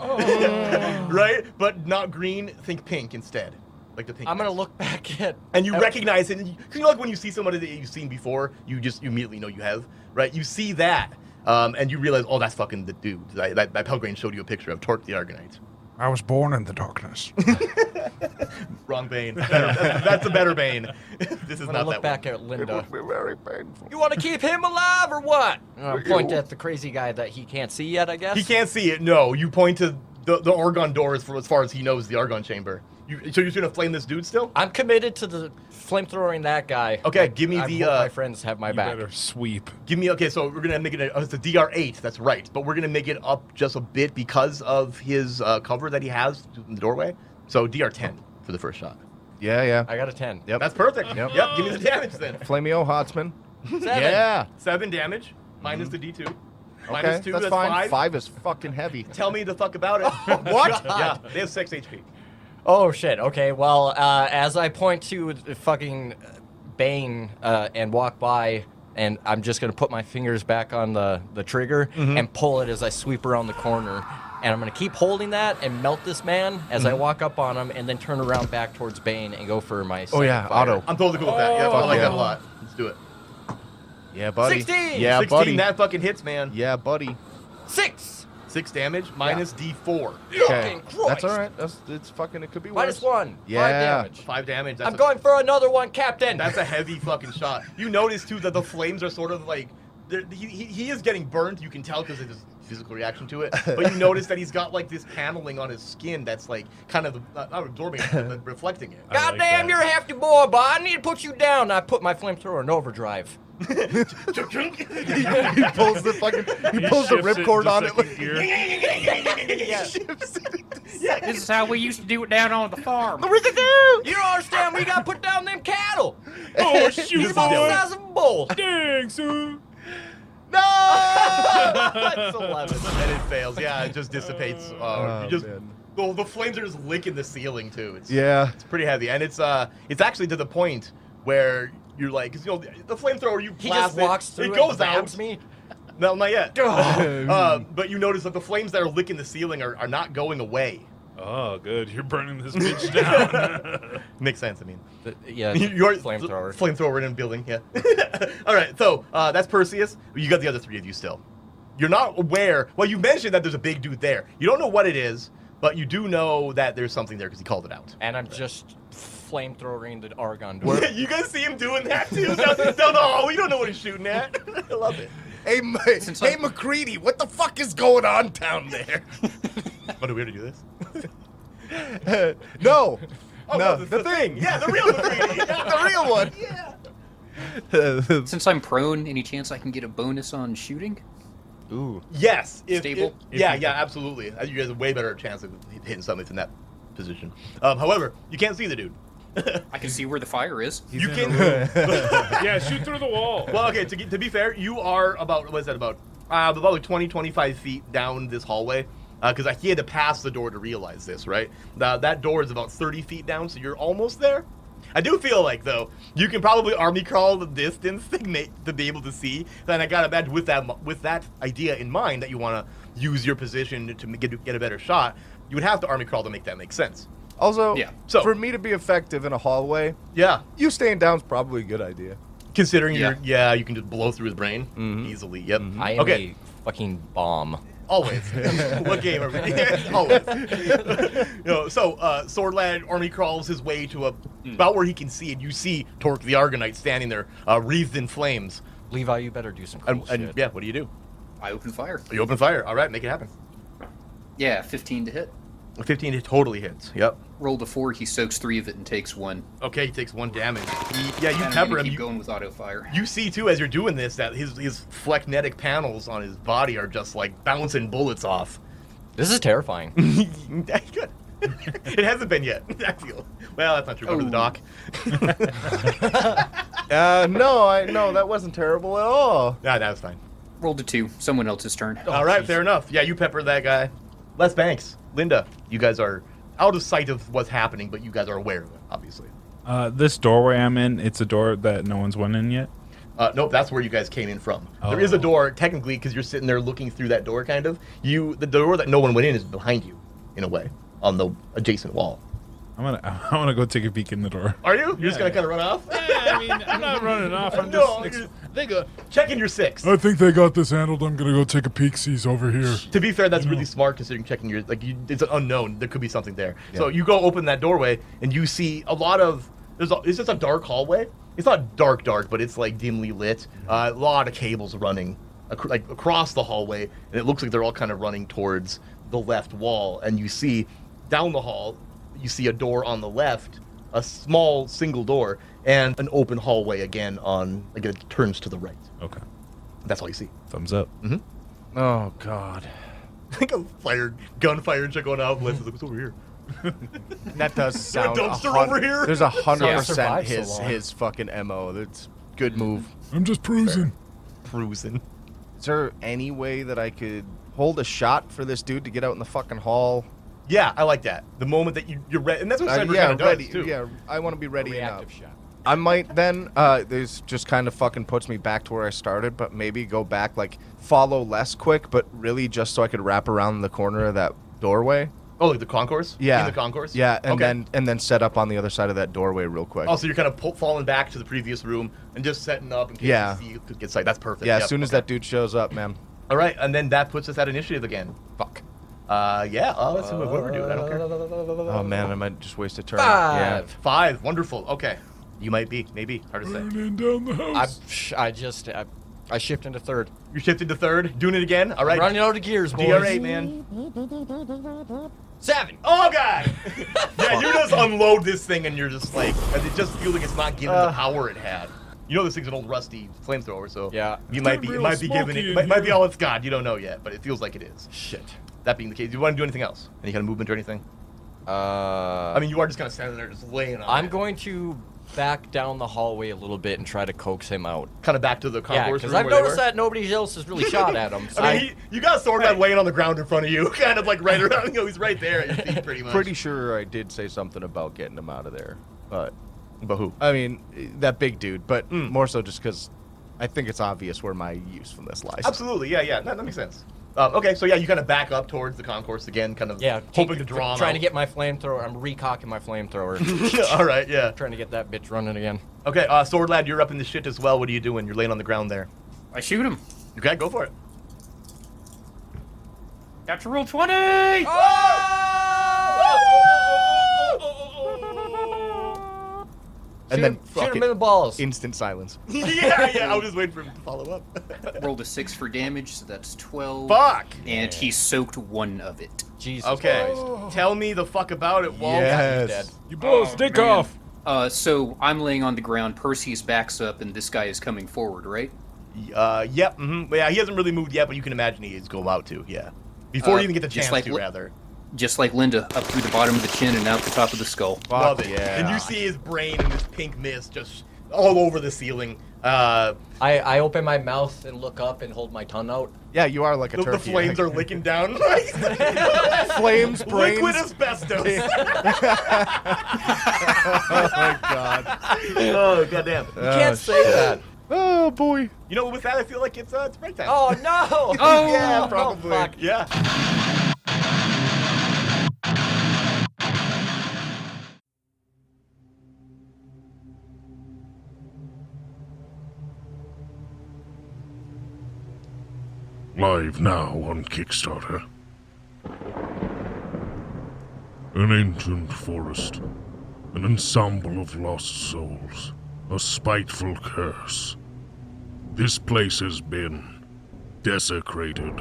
Right? But not green, think pink instead. Like the pink. I'm going to mask. look back at... And you recognize it. Cause like when you see somebody that you've seen before, you immediately know you have, right? You see that, and you realize, oh, that's fucking the dude. That Pelgrane showed you a picture of, Tork the Argonite. I was born in the darkness. Wrong Bane. That's a better Bane. This is I'm going not to look that back one. at Linda. be very painful. You want to keep him alive or what? And I point at the crazy guy that he can't see yet, I guess. He can't see it. No, you point to the Argon door as far as he knows the Argon chamber. So you're gonna flame this dude still? I'm committed to the flamethrowing that guy. Okay, give me I the, hope my friends have my You back. better sweep. Okay, so we're gonna make it it's a DR8, that's right. But we're gonna make it up just a bit because of his cover that he has in the doorway. So DR10 for the first shot. Yeah. I got a 10. Yep. That's perfect. Yep, give me the damage then. Flameo Hotsman. 7. Yeah. 7 damage, minus the D2. Okay, Minus 2, that's fine. 5. 5 is fucking heavy. Tell me the fuck about it. What? Yeah, they have 6 HP. Oh, shit. Okay, well, as I point to the fucking Bane and walk by, and I'm just going to put my fingers back on the trigger and pull it as I sweep around the corner. And I'm going to keep holding that and melt this man as I walk up on him and then turn around back towards Bane and go for my Oh, yeah, second fire. auto. I'm totally cool with that. Yeah, I like yeah. that a lot. Let's do it. Yeah, buddy. 16! Yeah, 16, buddy. that fucking hits, man. Yeah, buddy. 6! 6 damage, minus D4. Okay. Fucking Christ. That's all right. It could be Minus worse. 1. Yeah. 5 damage. 5 damage. That's I'm going for another one, Captain. That's a heavy fucking shot. You notice too that the flames are sort of like he is getting burned. You can tell because of his physical reaction to it. But you notice that he's got like this paneling on his skin that's like kind of not absorbing it, but reflecting it. I like Goddamn, that. you're a hefty boy, but I need to put you down. I put my flamethrower in overdrive. He pulls the fucking. He pulls the shifts it ripcord to on it. second gear. This is how we used to do it down on the farm. You don't understand. We gotta put down them cattle. Oh shoot, You're about the boy! size of a bull. Dang, son! That's 11, and it fails. Yeah, it just dissipates. You just man. the flames are just licking the ceiling too. It's Yeah. it's pretty heavy, and it's actually to the point where you're like, 'cause, you know, the flamethrower you He blast just walks through it and goes grabs out. me. No, not yet. But you notice that the flames that are licking the ceiling are not going away. Oh, good. You're burning this bitch down. Makes sense. I mean, Yeah, your flamethrower. flamethrower in a building. Yeah. All right. So that's Perseus. You got the other 3 of you still. You're not aware. Well, you mentioned that there's a big dude there. You don't know what it is, but you do know that there's something there because he called it out. And I'm just flamethrowering the Argon door. You guys see him doing that too? Down the hall. We don't know what he's shooting at. I love it. Hey, McCready, what the fuck is going on down there? What, do we have to do this? No. Oh, no, the thing. Yeah, the real McCready. The real one. Yeah. Since I'm prone, any chance I can get a bonus on shooting? Ooh. Yes. Stable? Yeah, absolutely. You guys have a way better chance of hitting something in that position. However, you can't see the dude. I can see where the fire is. You can. Yeah, shoot through the wall. Well, okay. To be fair, you are about what is that about like 20, 25 feet down this hallway. Because he had to pass the door to realize this, right? That door is about 30 feet down, so you're almost there. I do feel like, though, you can probably army crawl the distance to be able to see. Then I got to imagine with that idea in mind that you want to use your position to get a better shot, you would have to army crawl to make that make sense. Also, Yeah. So- for me to be effective in a hallway, Yeah. you staying down is probably a good idea. Considering you can just blow through his brain easily. Yep. I am a fucking bomb. Always. What game are we? Always. Sword Lad army crawls his way to about where he can see, and you see Tork the Argonite standing there, wreathed in flames. Levi, you better do some cool And shit. yeah, what do? I open fire. You open fire. All right, make it happen. Yeah, 15 to hit. 15 hit totally hits. Yep. Rolled a 4, he soaks 3 of it and takes 1. Okay, he takes 1 damage. You And I'm pepper gonna him. keep going with auto fire. You see too as you're doing this that his phlegnetic panels on his body are just like bouncing bullets off. This is terrifying. Good. It hasn't been yet. I feel. Well, that's not true. Go to the dock. No, that wasn't terrible at all. Nah, that was fine. Rolled a 2. Someone else's turn. All right, fair enough. Yeah, you pepper that guy. Les Banks, Linda, you guys are out of sight of what's happening, but you guys are aware of it, obviously. This doorway I'm in, it's a door that no one's went in yet. Nope, that's where you guys came in from. There is a door, technically, because you're sitting there looking through that door, kind of. The door that no one went in is behind you, in a way, on the adjacent wall. I wanna go take a peek in the door. Are you? You're just gonna kind of run off? Yeah, I mean, I'm not running off. I'm No, just. you're- They go. Checking your 6. I think they got this handled. I'm gonna go take a peek-sees over here. To be fair, that's really smart considering checking your it's an unknown. There could be something there. So you go open that doorway and you see a lot of it's just a dark hallway. It's not dark, but it's like dimly lit. A lot of cables running across the hallway, and it looks like they're all kind of running towards the left wall. And you see down the hall, you see a door on the left, a small single door, and an open hallway again on it turns to the right. Okay. That's all you see. Thumbs up. Oh, God. Like a gunfire check going out. Like, what's over here? That does sound... dumpster over here? There's Yeah, 100% survived so long. his fucking MO. That's good move. I'm just cruising. Cruising. Is there any way that I could hold a shot for this dude to get out in the fucking hall? Yeah, I like that. The moment that you're ready, and that's what Cyber Yeah, kind of ready. does too. Yeah, I want to be ready Reactive enough. shot. I might then, this just kind of fucking puts me back to where I started, but maybe go back, like, follow less quick, but really just so I could wrap around the corner of that doorway. Oh, like the concourse? Yeah. In the concourse? Yeah, and Okay. then set up on the other side of that doorway real quick. Oh, so you're kind of falling back to the previous room and just setting up in case Yeah. you could get sight. That's perfect. yeah, Yep, as soon as okay. that dude shows up, man. All right, and then that puts us at initiative again. Fuck. Yeah. Oh, let's see what we're doing. I don't care. Oh, man, I might just waste a turn. 5. 5. Wonderful. Okay. You might be. Maybe. Hard to say. Running down the house. I shift into third. You're shifted to third. Doing it again. All right. Running out of gears, boys. DR8, man. 7. Oh, God. Yeah, you just unload this thing and you're just like, and it just feels like it's not giving the power it had. You know this thing's an old rusty flamethrower, so Yeah. you might be, getting it might be real giving smoky it, in might be here. all it's got. You don't know yet, but it feels like it is. Shit. That being the case, do you want to do anything else? Any kind of movement or anything? I mean, you are just kind of standing there, just laying on. I'm it. going to back down the hallway a little bit and try to coax him out. kind of back to the Yeah, concourse because room I've where they noticed were. that nobody else has really shot at him. So I mean, you got Sword Man laying on the ground in front of you, kind of like right around. You know, he's right there at your feet, pretty much. Pretty sure I did say something about getting him out of there. But, who? I mean, that big dude, but more so just because I think it's obvious where my usefulness lies. Absolutely, yeah. That makes sense. Okay, so yeah, you kind of back up towards the concourse again, kind of hoping to draw him Trying to out. get my flamethrower. I'm recocking my flamethrower. All right, yeah. Trying to get that bitch running again. Okay, Sword Lad, you're up in the shit as well. What are you doing? You're laying on the ground there. I shoot him. Okay, go for it. Natural 20! And then shoot fuck him in the balls. instant silence. yeah. I was just waiting for him to follow up. Rolled a 6 for damage, so that's 12. Fuck. And he soaked 1 of it. Jesus Okay. Christ. Tell me the fuck about it, Walt. Yes. Dead. You blow a stick man. off. So I'm laying on the ground, Perseus backs up, and this guy is coming forward, right? Yep. Yeah, he hasn't really moved yet, but you can imagine he is going out to. Yeah. Before you even get the just chance like to, li- rather. Just like Linda, up through the bottom of the chin and out the top of the skull. Love it. yeah. And you see his brain in this pink mist just all over the ceiling. I open my mouth and look up and hold my tongue out. Yeah, you are like a The turkey. flames are licking down. Flames, brains. Liquid asbestos. Oh my god. Oh, goddamn. You can't say that. Oh boy. You know, with that, I feel like it's break time. Oh no! Oh, yeah, probably. fuck. Yeah. Live now on Kickstarter. An ancient forest, an ensemble of lost souls, a spiteful curse. This place has been desecrated.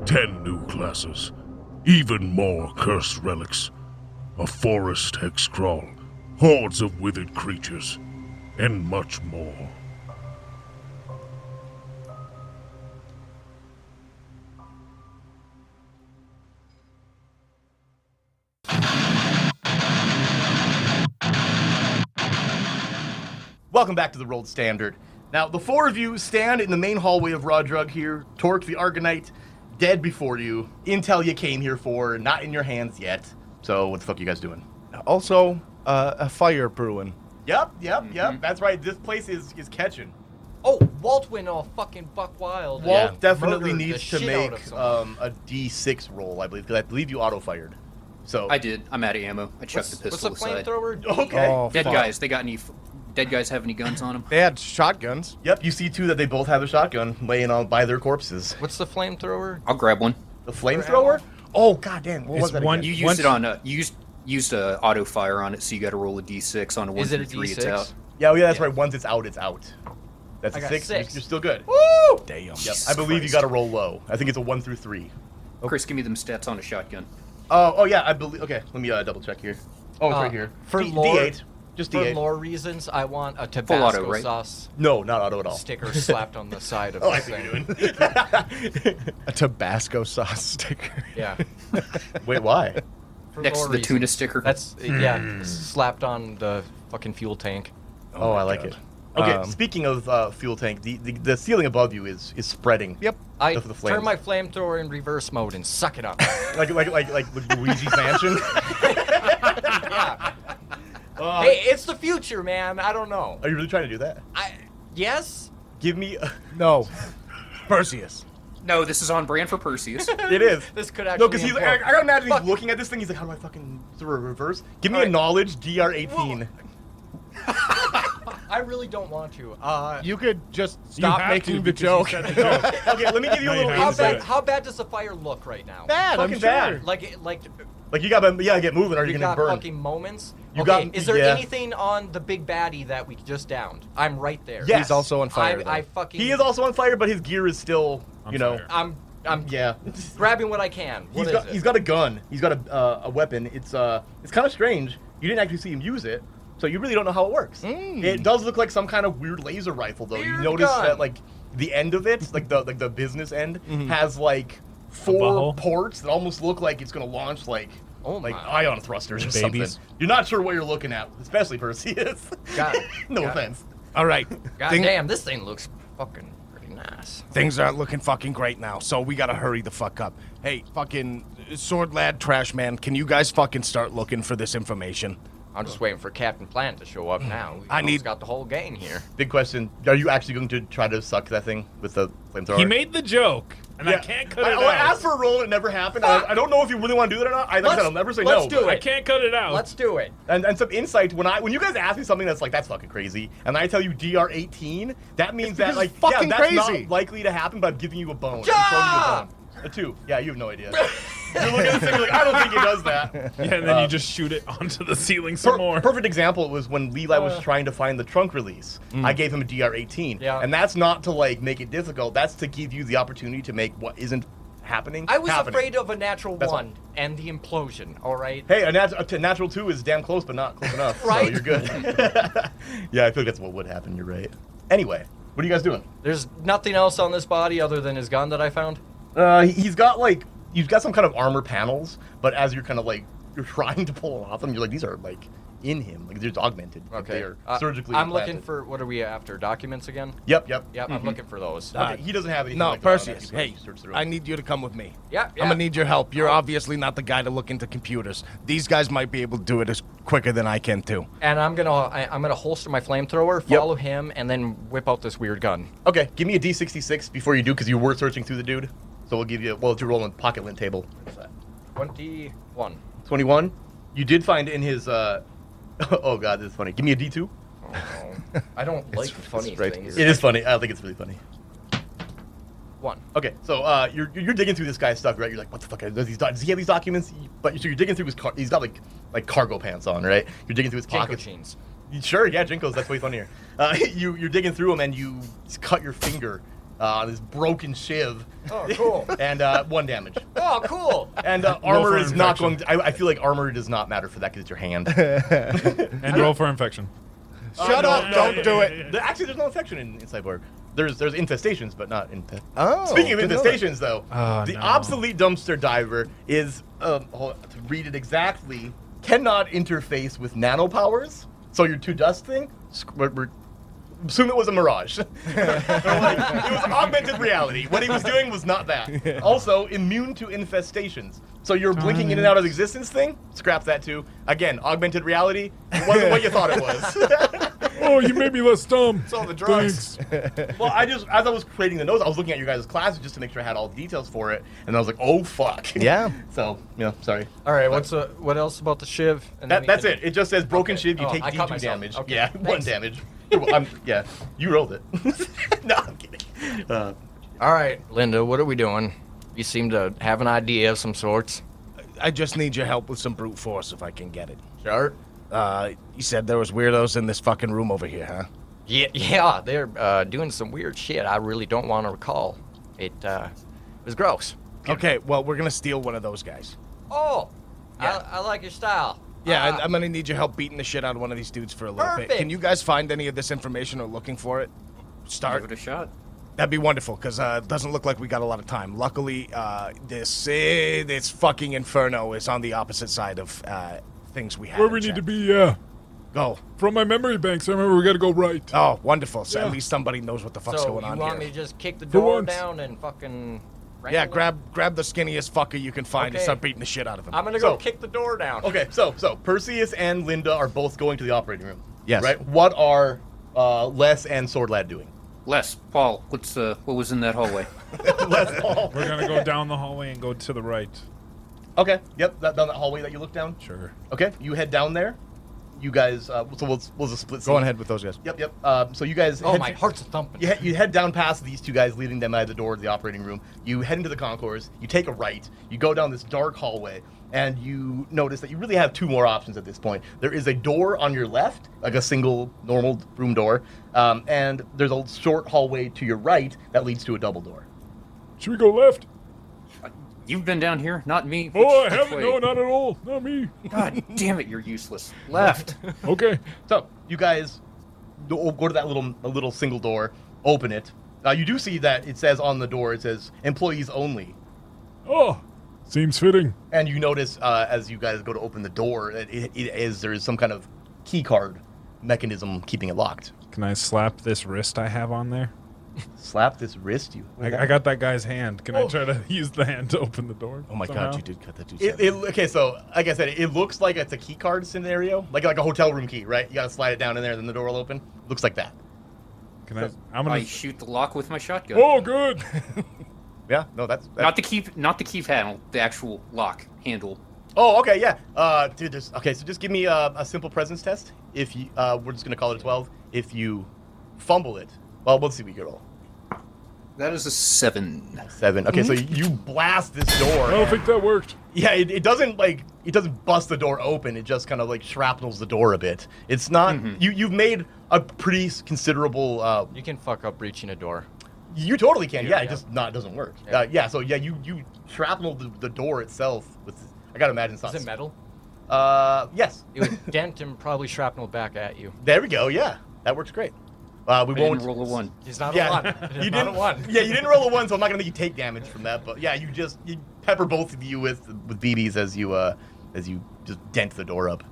10 new classes, even more cursed relics, a forest hexcrawl, hordes of withered creatures, and much more. Welcome back to the Rolled Standard. Now, the 4 of you stand in the main hallway of Raw Drug here. Tork the Argonite, dead before you. Intel you came here for, not in your hands yet. So, what the fuck you guys doing? Also, a fire brewing. Yep. That's right. This place is catching. Oh, Walt went all fucking buck wild. Walt and definitely murdered the needs to shit out make of someone. a D6 roll, I believe, because I believe you auto-fired. So, I did. I'm out of ammo. I chucked the What's pistol the aside. flamethrower? okay. Oh, Dead fuck. guys, they got any... Dead guys have any guns on them? They had shotguns. Yep, you see too that they both have a shotgun laying on by their corpses. What's the flamethrower? I'll grab one. The flamethrower? Oh, goddamn. What was that one- again? You used it on you used auto fire on it, so you got to roll a d6 on a 1 Is it through a 3. D6? It's out. Yeah, that's right. Once it's out, it's out. That's I a got 6. six. You're still good. Woo! Damn. Yep. Jesus I believe you Christ. got to roll low. I think it's a 1 through 3. Chris, give me them stats on a shotgun. Oh yeah, I believe. Okay, let me double check here. Oh, it's right here. for D- lore- D8. Just For D8. lore reasons, I want a auto, Tabasco right? sauce No, not auto at all. sticker slapped on the side of Oh, I this see thing. what you're doing. A Tabasco sauce sticker. Yeah. Wait, why? For Next to lore the reasons. tuna sticker. That's slapped on the fucking fuel tank. Oh, I like God. it. Okay, Um, speaking of fuel tank, the ceiling above you is spreading. Yep. I The flames. turn my flamethrower in reverse mode and suck it up. like Luigi's Mansion. Hey, it's the future, man. I don't know. Are you really trying to do that? Yes? Give me. No. Perseus. No, this is on brand for Perseus. It is. This could actually No, because he's. I implode. gotta imagine Fuck. he's looking at this thing. He's like, how do I fucking through a reverse? Give me a Alright. knowledge DR18. I really don't want to. You could just You stop have making to the because you joke. said the joke. Okay, let me give you a No, you little haven't. insight. How bad does the fire look right now? Bad, I'm Fucking sure. bad. Like Like you gotta get moving, or we you're gonna got burn. fucking moments. You Okay, got- is there yeah. anything on the big baddie that we just downed? I'm right there. Yeah. He's also on fire. I though. fucking. He is also on fire, but his gear is still, On fire. I'm yeah. grabbing what I can. What is it? He's got a gun. He's got a weapon. It's kind of strange. You didn't actually see him use it, so you really don't know how it works. It does look like some kind of weird laser rifle, though. You Weird notice gun. that like the end of it, like the business end, has like 4 butthole? ports that almost look like it's gonna launch like Oh like my. ion thrusters or Babies. something. You're not sure what you're looking at, especially Perseus. Got it. No Got it. offense. All right. God damn, this thing looks fucking pretty nice. Things aren't looking fucking great now, so we gotta hurry the fuck up. Hey, fucking sword lad, trash man, can you guys fucking start looking for this information? I'm just waiting for Captain Plant to show up now. I He's need- got the whole gang here. Big question: are you actually going to try to suck that thing with the flamethrower? He made the joke, and I Yeah. can't cut I it out. asked for a roll, and it never happened. I don't know if you really want to do that or not. Like I said, I'll never say let's no. do but- I can't cut it out. Let's do it. And some insight when you guys ask me something that's like that's fucking crazy, and I tell you DR18, that means that because like it's fucking that's crazy. not likely to happen, but I'm giving you a bone. Yeah! I'm throwing you a bone. A 2. Yeah, you have no idea. You're looking at this thing like, I don't think he does that. Yeah, and then you just shoot it onto the ceiling some more. Perfect example was when Levi was trying to find the trunk release. I gave him a DR-18. Yeah. And that's not to like make it difficult. That's to give you the opportunity to make what isn't happening. I was happening. afraid of a natural That's 1 and the implosion, all right? Hey, a natural 2 is damn close, but not close enough. Right. So you're good. Yeah, I feel like that's what would happen. You're right. Anyway, what are you guys doing? There's nothing else on this body other than his gun that I found? He's got some kind of armor panels, but as you're kind of like, you're trying to pull it off them, you're like, these are like in him. Like they're just augmented. Like, they are surgically I'm implanted. looking for, what are we after, documents again? Yep. Yep, I'm looking for those. Okay, he doesn't have anything No, like that on Perseus, that. You hey, can search through I it. need you to come with me. Yeah, I'm gonna need your help. You're obviously not the guy to look into computers. These guys might be able to do it as quicker than I can too. And I'm gonna holster my flamethrower, follow him, and then whip out this weird gun. Okay, give me a D66 before you do, because you were searching through the dude. So we'll give you, well, if you're rolling pocket lint table. What's that? 21. 21. You did find in his, oh god, this is funny. Give me a D2. Oh, I don't like funny things. It is funny. I think it's really funny. 1. Okay, so you're digging through this guy's stuff, right? You're like, what the fuck? Does he have these documents? But so you're digging through his car. He's got like cargo pants on, right? You're digging through his Jinko pockets. jeans. Sure, yeah, Jinkos. That's way funnier. You're digging through them and you cut your finger on this broken shiv. Oh, cool. And 1 damage. Oh, cool. And armor for is not infection. going to. I feel like armor does not matter for that because it's your hand. And roll for infection. Shut up! Don't do it. Actually, there's no infection in Cyborg. There's infestations, but not infest. Oh, Speaking of didn't know that. infestations, though, Oh, the no. obsolete dumpster diver is, to read it exactly, cannot interface with nanopowers. So your 2 dust thing, assume it was a mirage. It was augmented reality. What he was doing was not that. Also, immune to infestations. So you're blinking in and out of existence thing, scrap that too. Again, augmented reality, it wasn't what you thought it was. Oh, you made me less dumb. It's all the drugs. Thanks. Well, as I was creating the notes, I was looking at your guys' classes just to make sure I had all the details for it, and I was like, oh fuck. Yeah. So, sorry. All right, what else about the shiv? And then That's it. It just says broken Okay. shiv. You Oh, take I caught D2 myself. damage. Okay. Yeah, Thanks. 1 damage. Yeah, you rolled it. No, I'm kidding. All right, Linda, what are we doing? You seem to have an idea of some sorts. I just need your help with some brute force if I can get it. Sure. You said there was weirdos in this fucking room over here, huh? Yeah, they're doing some weird shit I really don't want to recall. It was gross. Okay, well, we're gonna steal one of those guys. Oh, Yeah. I like your style. Yeah, I'm gonna need your help beating the shit out of one of these dudes for a little bit. Perfect. Can you guys find any of this information or looking for it? Give Start. it a shot. That'd be wonderful, because it doesn't look like we got a lot of time. Luckily, this fucking inferno is on the opposite side of things we have. Where we need to be, yeah. Go. From my memory banks, I remember we gotta go right. Oh, wonderful. So Yeah. at least somebody knows what the fuck's So going on you want here. me to just kick the For door once. down and fucking... Yeah, wrangle them? grab the skinniest fucker you can find and Okay. start beating the shit out of him. I'm gonna go So- kick the door down. Okay, so Perseus and Linda are both going to the operating room. Yes. Right? What are Les and Sword Lad doing? Les, Paul, what was in that hallway? Les, Paul. We're gonna go down the hallway and go to the right. Okay, yep, down that hallway that you look down. Sure. Okay, you head down there. You guys, so we'll just split. Go on ahead with those guys. Yep. So you guys. Oh, head my heart's a thumping. You head down past these 2 guys, leading them out of the door to the operating room. You head into the concourse. You take a right. You go down this dark hallway, and you notice that you really have 2 more options at this point. There is a door on your left, like a single normal room door, and there's a short hallway to your right that leads to a double door. Should we go left? You've been down here, not me. Oh, I Which haven't. way? No, not at all. Not me. God damn it, you're useless. Left. Okay. So you guys go to that little single door, open it. You do see that it says on the door, it says employees only. Oh, seems fitting. And you notice as you guys go to open the door, there is some kind of key card mechanism keeping it locked. Can I slap this wrist I have on there? Slap this wrist, you. I got that guy's hand. Can I try to use the hand to open the door? Oh my somehow? god, you did cut that dude's head. Okay, so like I said, it looks like it's a key card scenario, like a hotel room key, right? You gotta slide it down in there, then the door will open. Looks like that. Can I? I'm I gonna. shoot the lock with my shotgun. Oh, good. Yeah, no, that's Not the key panel, the actual lock handle. Oh, okay, yeah. Dude, so just give me a simple presence test. If you, we're just gonna call it a 12. If you fumble it, well, let's see what you roll. That is a 7. 7. Okay, so you blast this door. I don't think that worked. Yeah, it doesn't bust the door open. It just kind of like shrapnels the door a bit. It's not. You've made a pretty considerable. You can fuck up breaching a door. You totally can. Yeah, it just doesn't work. So you shrapnel the door itself with. I gotta imagine something. Is it metal? Yes. It would dent and probably shrapnel back at you. There we go. Yeah, that works great. We I won't didn't roll a 1. He's not Yeah, a 1. you He's not a didn't. 1. Yeah, you didn't roll a 1, so I'm not gonna make you take damage from that. But yeah, you pepper both of you with BBs as you just dent the door up.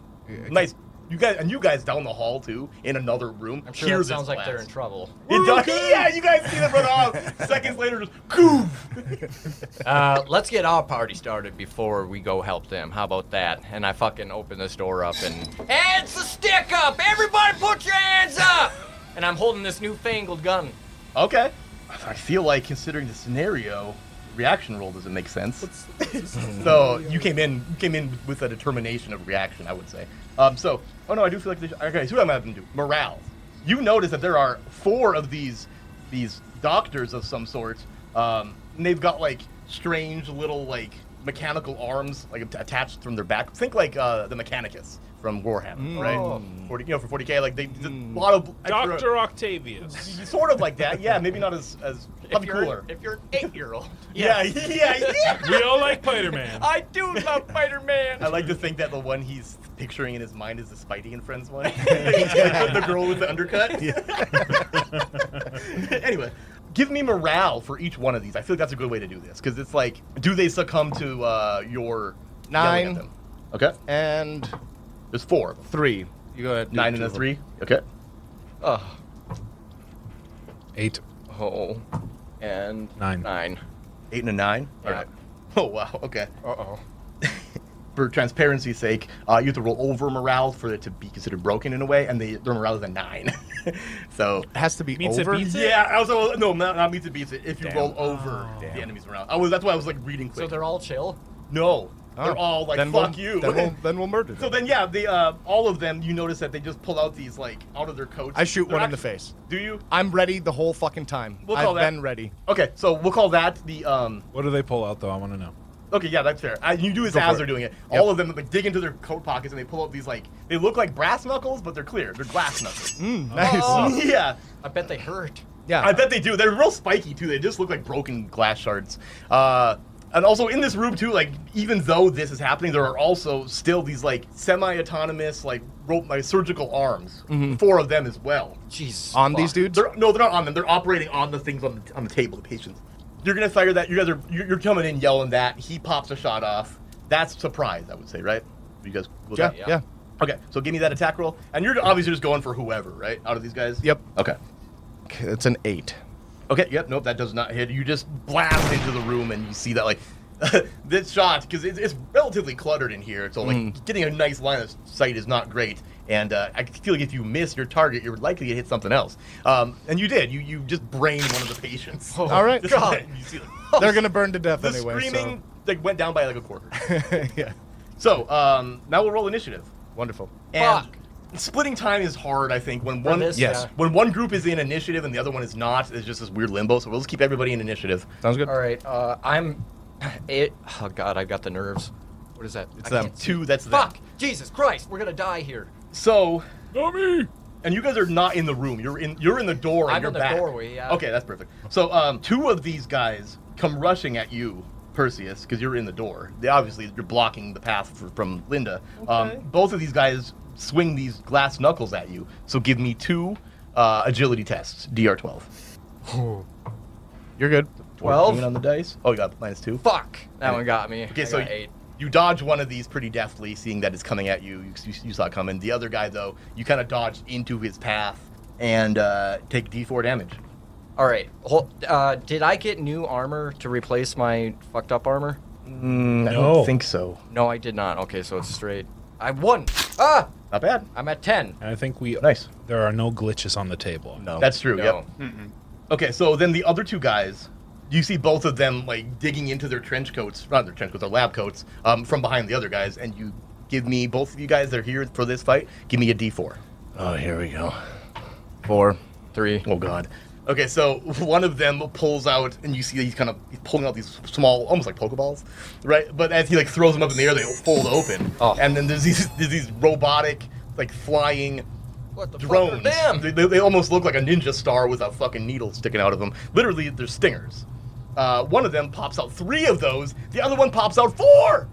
Nice. You guys down the hall too in another room. I'm sure hear that this sounds like blast. they're in trouble. It does. Yeah, you guys see them run off. Seconds later, just goof. Let's get our party started before we go help them. How about that? And I fucking open this door up and hands the stick up! Everybody put your hands up! And I'm holding this newfangled gun. Okay. I feel like considering the scenario, reaction roll doesn't make sense. So you came in with a determination of reaction, I would say. I do feel like okay, so what I'm having to do. Morale. You notice that there are 4 of these doctors of some sort, and they've got like strange little like mechanical arms like attached from their back. Think like the Mechanicus from Warhammer, right? 40, for 40K, like they a lot of extra, Dr. Octavius. sort of like that. Yeah, maybe not as probably cooler. If you're an 8-year-old. Yeah. We all like Spider-Man. I do love Spider-Man. I like to think that the one he's picturing in his mind is the Spidey and Friends one. The girl with the undercut. Anyway, give me morale for each one of these. I feel like that's a good way to do this because it's like, do they succumb to your 9 yelling at them? Okay, and there's 4 of them. 3. You go ahead. do 9 two and a of them. 3. Okay. 8. Oh. And 9. 9. 8 and a 9. Yeah. All right. Oh wow. Okay. Uh-oh. For transparency's sake, you have to roll over morale for it to be considered broken in a way, and their morale is a 9. So It has to be Meets it over. beats it? yeah, also no, not meets it beats it. If you roll over the enemy's morale, that's why I was like reading quick. So they're all chill? no, they're all like then fuck we'll, you. Then we'll murder them. So then yeah, all of them, you notice that they just pull out these like out of their coats. I shoot They're one in the actually- face. Do you? I'm ready the whole fucking time. We'll call I've that- been ready. Okay, so we'll call that the What do they pull out, though? I want to know. Okay, yeah, that's fair. You do this Go as for they're it. doing it. Yep. All of them like dig into their coat pockets and they pull out these like they look like brass knuckles, but they're clear. They're glass knuckles. Nice. Yeah. I bet they hurt. Yeah. I bet they do. They're real spiky too. They just look like broken glass shards. And also in this room too, like even though this is happening, there are also still these like semi-autonomous like surgical arms. 4 of them as well. Jesus. On these dudes? They're not on them. They're operating on the things on the table, the patients. You're gonna fire that. You're coming in yelling that. He pops a shot off. That's surprise, I would say, right? You guys cool with Yeah, that? yeah. Okay, so give me that attack roll, and you're obviously just going for whoever, right? Out of these guys. Yep. Okay. Okay, it's an 8. Okay. Yep. Nope. That does not hit. You just blast into the room, and you see that like this shot because it's relatively cluttered in here. So like getting a nice line of sight is not great. And I feel like if you miss your target, you're likely to hit something else. And you did. You just brained one of the patients. All right. Just God. you see, They're gonna burn to death the anyway. screaming like went down by like a quarter. So. Yeah. So now we'll roll initiative. Wonderful. And Fuck. splitting time is hard, I think. When For one this, yes. yeah. when one group is in initiative and the other one is not, it's just this weird limbo. So we'll just keep everybody in initiative. Sounds good. All right. Oh God, I got the nerves. What is that? It's I them. can't see. 2, that's them. Fuck! Jesus Christ, we're gonna die here. So, Not me. and you guys are not in the room. You're in the door and I'm you're in the back. doorway, yeah. Okay, that's perfect. So 2 of these guys come rushing at you, Perseus, because you're in the door. Obviously, you're blocking the path from Linda. Okay. Both of these guys swing these glass knuckles at you. So give me 2 agility tests, DR 12. You're good. 14 on the dice. Oh, you got -2. Fuck! That one got me. Okay, I so got 8. you dodge one of these pretty deftly, seeing that it's coming at you. You saw it coming. The other guy, though, you kind of dodged into his path and take D4 damage. All right. Did I get new armor to replace my fucked up armor? I No. don't think so. No, I did not. Okay, so it's straight. I won. Ah! Not bad. I'm at 10. And I think Nice. there are no glitches on the table. No. That's true. No. Yep. Okay, so then the other 2 guys, you see both of them like digging into their trench coats, not their trench coats, their lab coats, from behind the other guys, and you give me both of you guys that are here for this fight. Give me a D4. Oh, here we go. 4. 3. Oh God. Okay, so one of them pulls out, and you see he's pulling out these small, almost like Pokeballs, right? But as he like throws them up in the air, they fold open. Oh. And then there's these robotic, like flying What the drones. fuck are them? They almost look like a ninja star with a fucking needle sticking out of them. Literally, they're stingers. One of them pops out 3 of those. The other one pops out 4.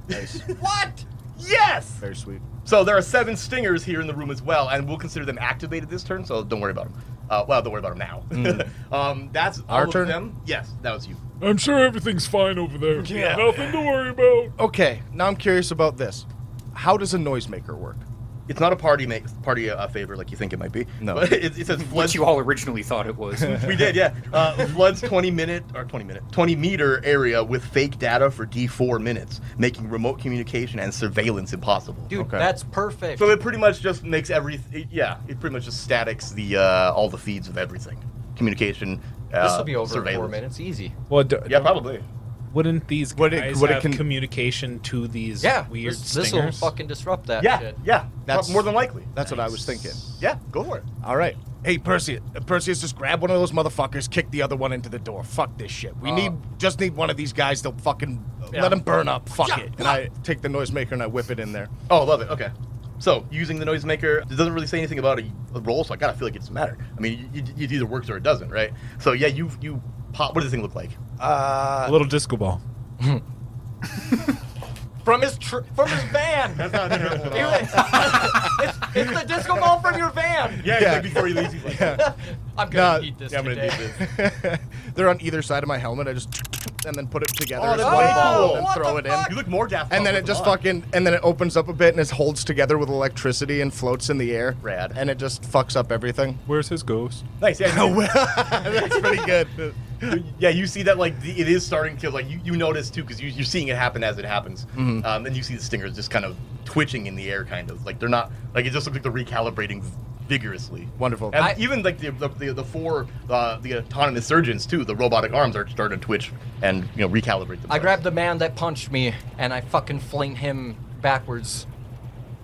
Nice. What? Yes. Very sweet. So there are 7 stingers here in the room as well, and we'll consider them activated this turn. So don't worry about them. Well, don't worry about them now. That's Our all turn? of them. Yes, that was you. I'm sure everything's fine over there. Yeah. Nothing to worry about. Okay, now I'm curious about this. How does a noisemaker work? It's not a party favor like you think it might be. No. But it says What floods. you all originally thought it was. We did, yeah. Floods 20 meter area with fake data for D4 minutes, making remote communication and surveillance impossible. Dude, Okay. that's perfect. So it pretty much just makes everything. Yeah, it pretty much just statics all the feeds of everything, communication. This will be over in 4 surveillance. minutes, easy. Well, Yeah, probably. Wouldn't these Would it- guys would it have con- communication to these Yeah, weird this will stingers? fucking disrupt that Yeah, shit. yeah. That's- More than likely. That's what I was thinking. Yeah, go for it. All right. Hey, Perseus, just grab one of those motherfuckers, kick the other one into the door. Fuck this shit. We just need one of these guys to fucking let him burn up. Fuck Yeah. it. And I take the noisemaker and I whip it in there. Oh, love it. Okay. So, using the noisemaker, it doesn't really say anything about a roll, so I gotta feel like it doesn't matter. I mean, it either works or it doesn't, right? So, yeah, you pop. What does this thing look like? A little disco ball. From his van. That's not terrible at all. it's the disco ball from your van. Yeah, Yeah. like before he leaves, he's like, I'm gonna Nah, eat this yeah, I'm gonna today. do this. They're on either side of my helmet. I just and then put it together Oh, as that's one way ball cool. and What throw the it in. fuck? You look more Daft And then Punk it just with fucking, and then it opens up a bit and it holds together with electricity and floats in the air. Rad. And it just fucks up everything. Where's his ghost? Nice, yeah. That's pretty good. Yeah, you see that, like, it is starting to, like, you notice, too, because you're seeing it happen as it happens. And you see the stingers just kind of twitching in the air, kind of. Like, they're not, like, it just looks like they're recalibrating vigorously. Wonderful. And even, like, the 4, the autonomous surgeons, too, the robotic arms are starting to twitch and, recalibrate themselves. I grabbed the man that punched me and I fucking fling him backwards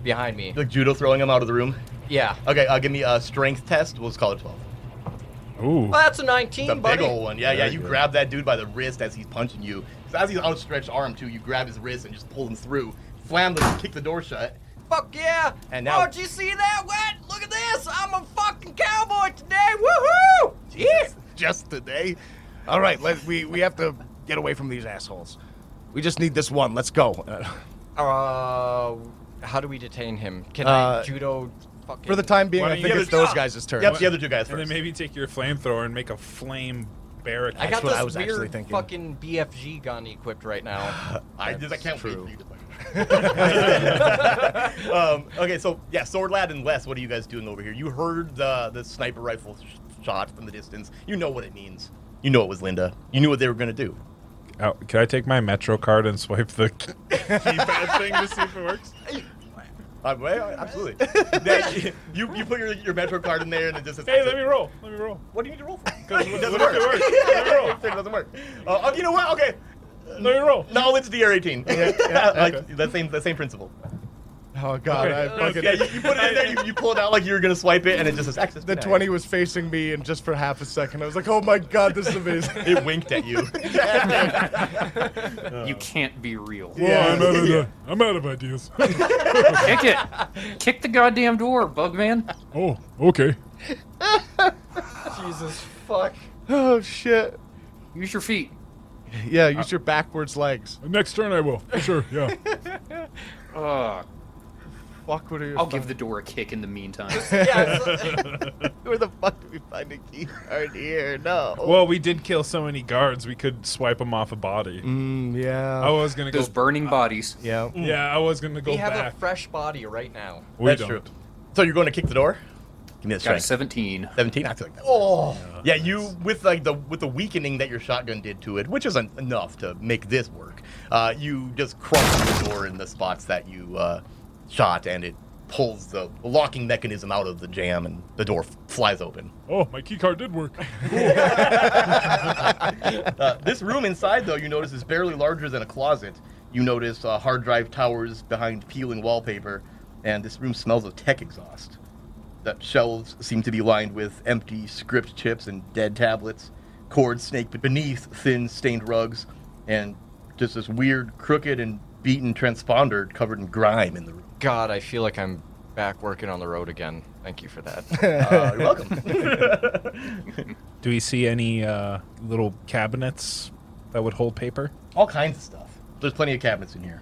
behind me. Like judo throwing him out of the room. Yeah. Okay, give me a strength test. Let's call it 12. Ooh. Well, that's a 19, The buddy. big old one. Yeah, Very you good. grab that dude by the wrist as he's punching you. So as he's outstretched arm, too, you grab his wrist and just pull him through. Slam them, kick the door shut. Fuck yeah! And now- Oh, did you see that? What? Look at this! I'm a fucking cowboy today! Woohoo! Yeah! Just today. All right, we have to get away from these assholes. We just need this one. Let's go. How do we detain him? Can I judo fucking... For the time being, Why I don't think you it's get a- those guys' turn. Yep, the other 2 guys And first. then maybe take your flamethrower and make a flame barricade. I got what this I was actually weird thinking. fucking BFG gun equipped right now. I can't wait true. for you to play. Okay, so yeah, Sword Lad and Wes, what are you guys doing over here? You heard the sniper rifle shot from the distance. You know what it means. You know it was Linda. You knew what they were gonna do. Oh, can I take my Metro card and swipe the keypad thing to see if it works? Absolutely. Yeah, you put your Metro card in there and it just says. Hey, let me roll. Let me roll. What do you need to roll for? What It if doesn't it work. works? Let me roll. It doesn't work. You know what? Okay. Let me roll. No, it's DR18. Like okay. that same principle. Oh god, Okay. I fucking. Yeah, you put it in there, you pull it out like you were gonna swipe it, and it just says access. The denied. 20 was facing me, and just for half a second, I was like, "Oh my god, this is amazing." It winked at you. You can't be real. Whoa, I'm out of ideas. Kick it. Kick the goddamn door, Bugman. Oh, okay. Jesus fuck. Oh shit. Use your feet. Yeah, use your backwards legs. Next turn I will. For sure, yeah. Fuck, what are your I'll give the door a kick in the meantime. Yeah, Where the fuck do we find a key card here? No. Well, we did kill so many guards, we could swipe them off a body. Yeah. I was gonna Those go. burning bodies. Yeah. Yeah, I was gonna go we have back. a fresh body right now. We That's don't. true. So you're going to kick the door? Give me that Got a strength. 17. 17. I feel like that. Oh. Yeah, you with the weakening that your shotgun did to it, which isn't enough to make this work. You just crush the door in the spots that you shot, and it pulls the locking mechanism out of the jam, and the door flies open. Oh, my key card did work. This room inside, though, you notice is barely larger than a closet. You notice hard drive towers behind peeling wallpaper, and this room smells of tech exhaust. that shelves seem to be lined with empty script chips and dead tablets, cords snaked beneath thin stained rugs, and just this weird, crooked, and beaten transponder covered in grime in the room. God, I feel like I'm back working on the road again. Thank you for that. You're welcome. Do we see any little cabinets that would hold paper? All kinds of stuff. There's plenty of cabinets in here.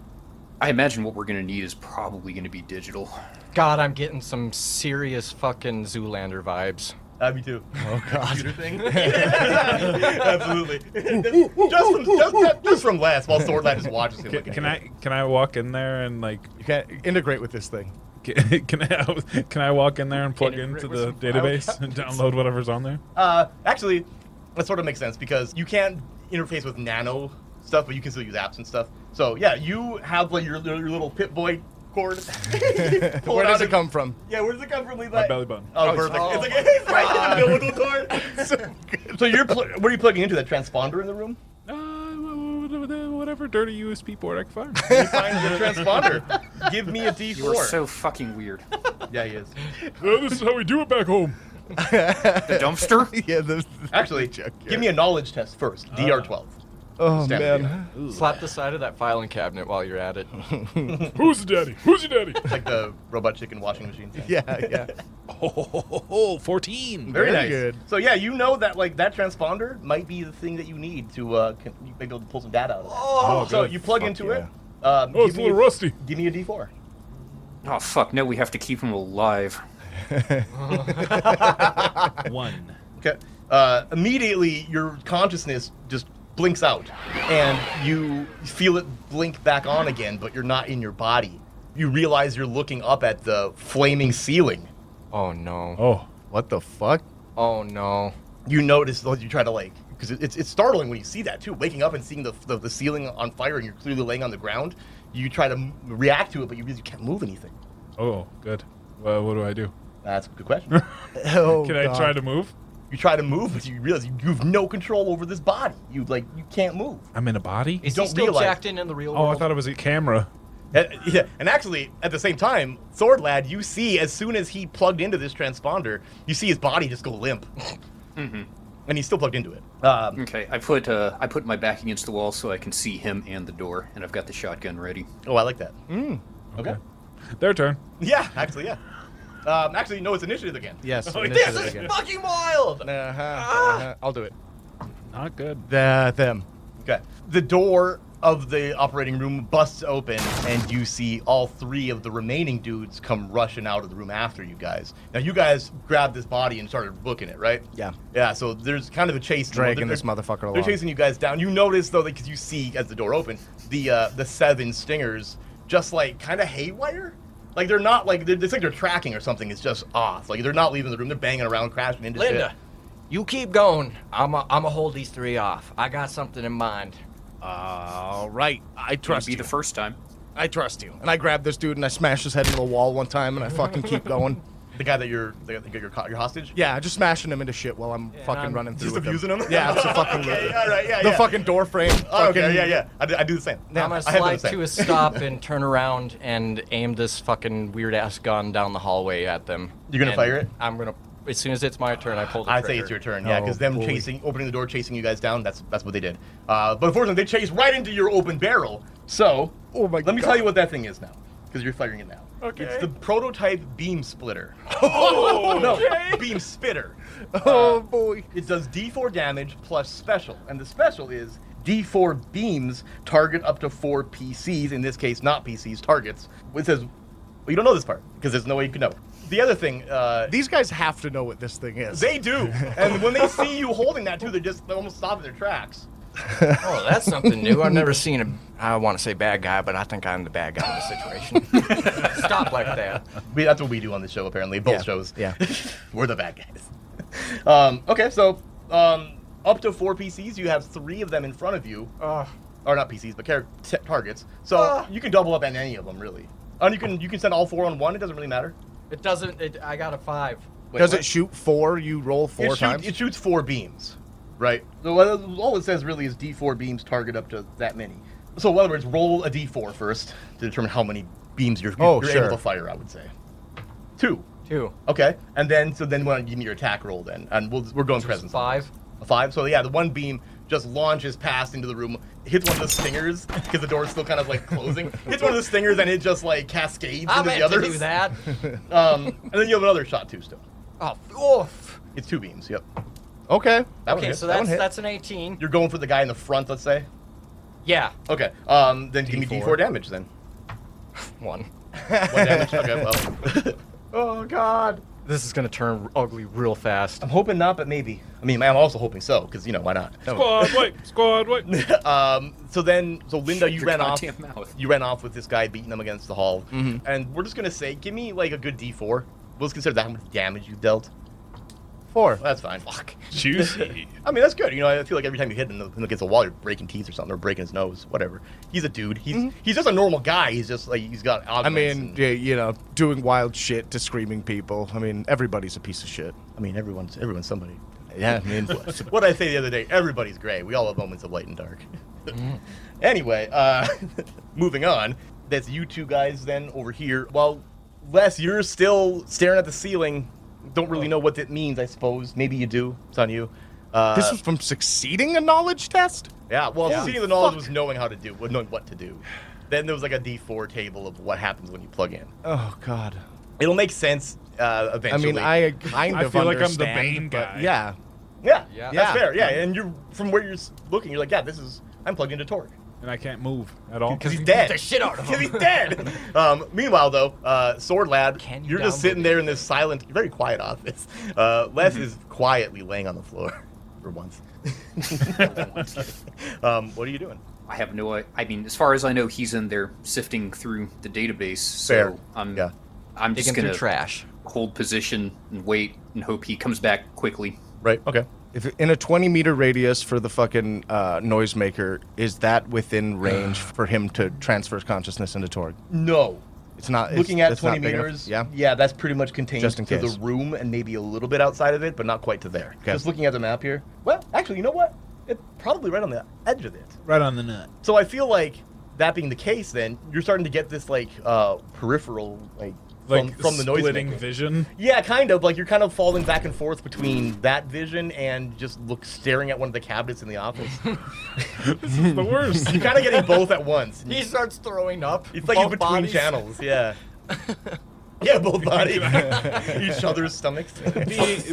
I imagine what we're going to need is probably going to be digital. God, I'm getting some serious fucking Zoolander vibes. Me too. Oh god. Computer thing. Absolutely. just from last, while Swordlad just watches him. Can I walk in there and like You can't integrate with this thing. can I walk in there and plug Integrate into with the some database file and download whatever's on there? Actually, that sort of makes sense because you can't interface with nano stuff, but you can still use apps and stuff. So yeah, you have like your little Pip-Boy cord. Where does it come from? Yeah, where does it come from, Levi? My belly button. Oh, perfect. It's right in the umbilical cord. So you're what are you plugging into? That transponder in the room? Whatever dirty USB port I can find. You find the transponder. Give me a D4. You are so fucking weird. Yeah, he is. This is how we do it back home. The dumpster? Yeah, Actually, give me a knowledge test first. DR12. Oh Standard man. Slap the side of that filing cabinet while you're at it. Who's the daddy? Who's your daddy? Like the robot chicken washing machine thing. Yeah. Oh, 14. Very nice. good. So yeah, you know that like that transponder might be the thing that you need to be able to pull some data out of it. Oh, so good. you plug Fuck into yeah. it. Oh, it's a little rusty. Give me a D4. Oh, fuck. No, we have to keep him alive. 1. Okay. Immediately, your consciousness just blinks out, and you feel it blink back on again, but you're not in your body. You realize you're looking up at the flaming ceiling. Oh no. Oh. What the fuck? Oh no. You notice, you try to like, because it's startling when you see that too, waking up and seeing the ceiling on fire and you're clearly laying on the ground. You try to react to it, but you really can't move anything. Oh, good. Well, what do I do? That's a good question. Oh, Can I try to move? You try to move, but you realize you have no control over this body. You can't move. I'm in a body? Is don't he still realize- jacked in the real Oh, world? I thought it was a camera. Yeah, and actually, at the same time, Sword Lad, you see as soon as he plugged into this transponder, you see his body just go limp, and he's still plugged into it. Okay, I put my back against the wall so I can see him and the door, and I've got the shotgun ready. Oh, I like that. Okay. Their turn. Yeah, actually, yeah. Actually, no, it's initiative again. Yes. Oh, initiative this is again. fucking wild. I'll do it. Not good. Them. Okay. The door of the operating room busts open, and you see all 3 of the remaining dudes come rushing out of the room after you guys. Now, you guys grabbed this body and started booking it, right? Yeah. Yeah, so there's kind of a chase. Dragging They're- this motherfucker along. They're chasing you guys down. You notice, though, because you see as the door opened, the 7 stingers just, like, kind of haywire. Like, they're not, like, it's like they're tracking or something. It's just off. Like, they're not leaving the room. They're banging around, crashing into Linda, shit. you keep going. I'ma hold these 3 off. I got something in mind. All right. I It'll trust be you. the first time. I trust you. And I grab this dude and I smash his head into the wall one time and I fucking keep going. The guy that you're hostage? Yeah, just smashing him into shit while I'm fucking I'm running through Just with abusing him? Yeah, absolutely. Okay, all right, yeah, The yeah. fucking door frame. Oh, okay, fucking- yeah. I do the same. I'm gonna I have done slide the same. to a stop and turn around and aim this fucking weird ass gun down the hallway at them. You're gonna And fire it? I'm gonna. As soon as it's my turn, I pull the I'd trigger. say it's your turn, yeah, because Oh, them boy. opening the door, chasing you guys down, that's what they did. But unfortunately, they chased right into your open barrel. So, Oh my let me God. tell you what that thing is now, because you're firing it now. Okay. It's the prototype beam splitter. Oh, no, beam spitter. Oh boy. It does D4 damage plus special, and the special is D4 beams target up to 4 PCs, in this case, not PCs, targets. It says, well, you don't know this part, because there's no way you can know. The other thing, These guys have to know what this thing is. they do, and when they see you holding that too, they almost stop in their tracks. Oh, that's something new. I've never seen a. I want to say bad guy, but I think I'm the bad guy in this situation. Stop like that. That's what we do on the show, apparently, both Yeah, shows. yeah. We're the bad guys. Okay, so up to 4 PCs, you have 3 of them in front of you. Or not PCs, but targets. So you can double up on any of them, really. And you can send all 4 on one. It doesn't really matter. It doesn't. I got a 5. Wait, Does what? it shoot 4? You roll 4 times? It shoots 4 beams, right? So all it says really is D4 beams target up to that many. So in other words, roll a D4 first to determine how many beams you're Oh, able sure. to fire, I would say. 2. 2. Okay, and then why don't you give me your attack roll then, and we're going presence. 5. A 5. So yeah, the one beam just launches past into the room, hits one of the stingers because the door's still kind of like closing. Hits one of the stingers and it just like cascades I into meant the others. to do that. And then you have another shot too still. Oh, oof. It's 2 beams. Yep. Okay. That one Okay, hits. so That one hit. that's an 18. You're going for the guy in the front, let's say. Yeah. Okay. Then give me D4 damage then. 1. 1 damage. Okay. Well. Oh God. This is gonna turn ugly real fast. I'm hoping not, but maybe. I mean, I'm also hoping so, because why not? Squad wipe. Squad wipe. So Linda, you Your ran off. goddamn mouth. You ran off with this guy beating him against the hull, and we're just gonna say, give me like a good D4. We'll just consider that how much damage you dealt. 4. Well, that's fine. Fuck. Juicy. I mean, that's good. I feel like every time you hit him against a wall, you're breaking teeth or something, or breaking his nose, whatever. He's a dude. He's just a normal guy. He's just like he's got. I augments mean, and- yeah, doing wild shit to screaming people. I mean, everybody's a piece of shit. I mean, everyone's somebody. Yeah, I mean, What I say the other day, everybody's gray. We all have moments of light and dark. Anyway, moving on. That's you two guys then over here. Well, Les, you're still staring at the ceiling. Don't really know what that means, I suppose. Maybe you do. It's on you. this was from succeeding a knowledge test? Yeah, well, seeing the knowledge was knowing how to do, knowing what to do. Then there was like a D4 table of what happens when you plug in. Oh, God. It'll make sense I eventually. mean, I kind I of feel like I'm the understand, Bane but guy. yeah. Yeah, Yeah. that's Yeah. fair. Yeah, and you're from where you're looking, you're like, yeah, I'm plugged into Tork. And I can't move at all. Because he's dead. the shit out of Because him. he's dead. Meanwhile, though, Sword Lad, Can you you're just download sitting it? there in this silent, very quiet office. Les is quietly laying on the floor for once. What are you doing? I have no. I mean, as far as I know, he's in there sifting through the database. Fair. So I'm Yeah. I'm just Digging gonna through trash. hold position and wait and hope he comes back quickly. Right. Okay. If in a 20-meter radius for the fucking noisemaker, is that within range for him to transfer his consciousness into Torg? No. It's not. Looking at it's 20 not big enough? meters, Yeah. yeah, that's pretty much contained Just in to case. the room and maybe a little bit outside of it, but not quite to there. Okay. Just looking at the map here. Well, actually, you know what? It's probably right on the edge of it. Right on the nut. So I feel like that being the case, then you're starting to get this like peripheral from the noise splitting maker. vision. Yeah, kind of. Like you're kind of falling back and forth between that vision and just staring at one of the cabinets in the office. This is the worst. You're kind of getting both at once. He starts throwing up. It's like you're both between bodies. channels. Yeah. Yeah, both bodies. Each other's stomachs.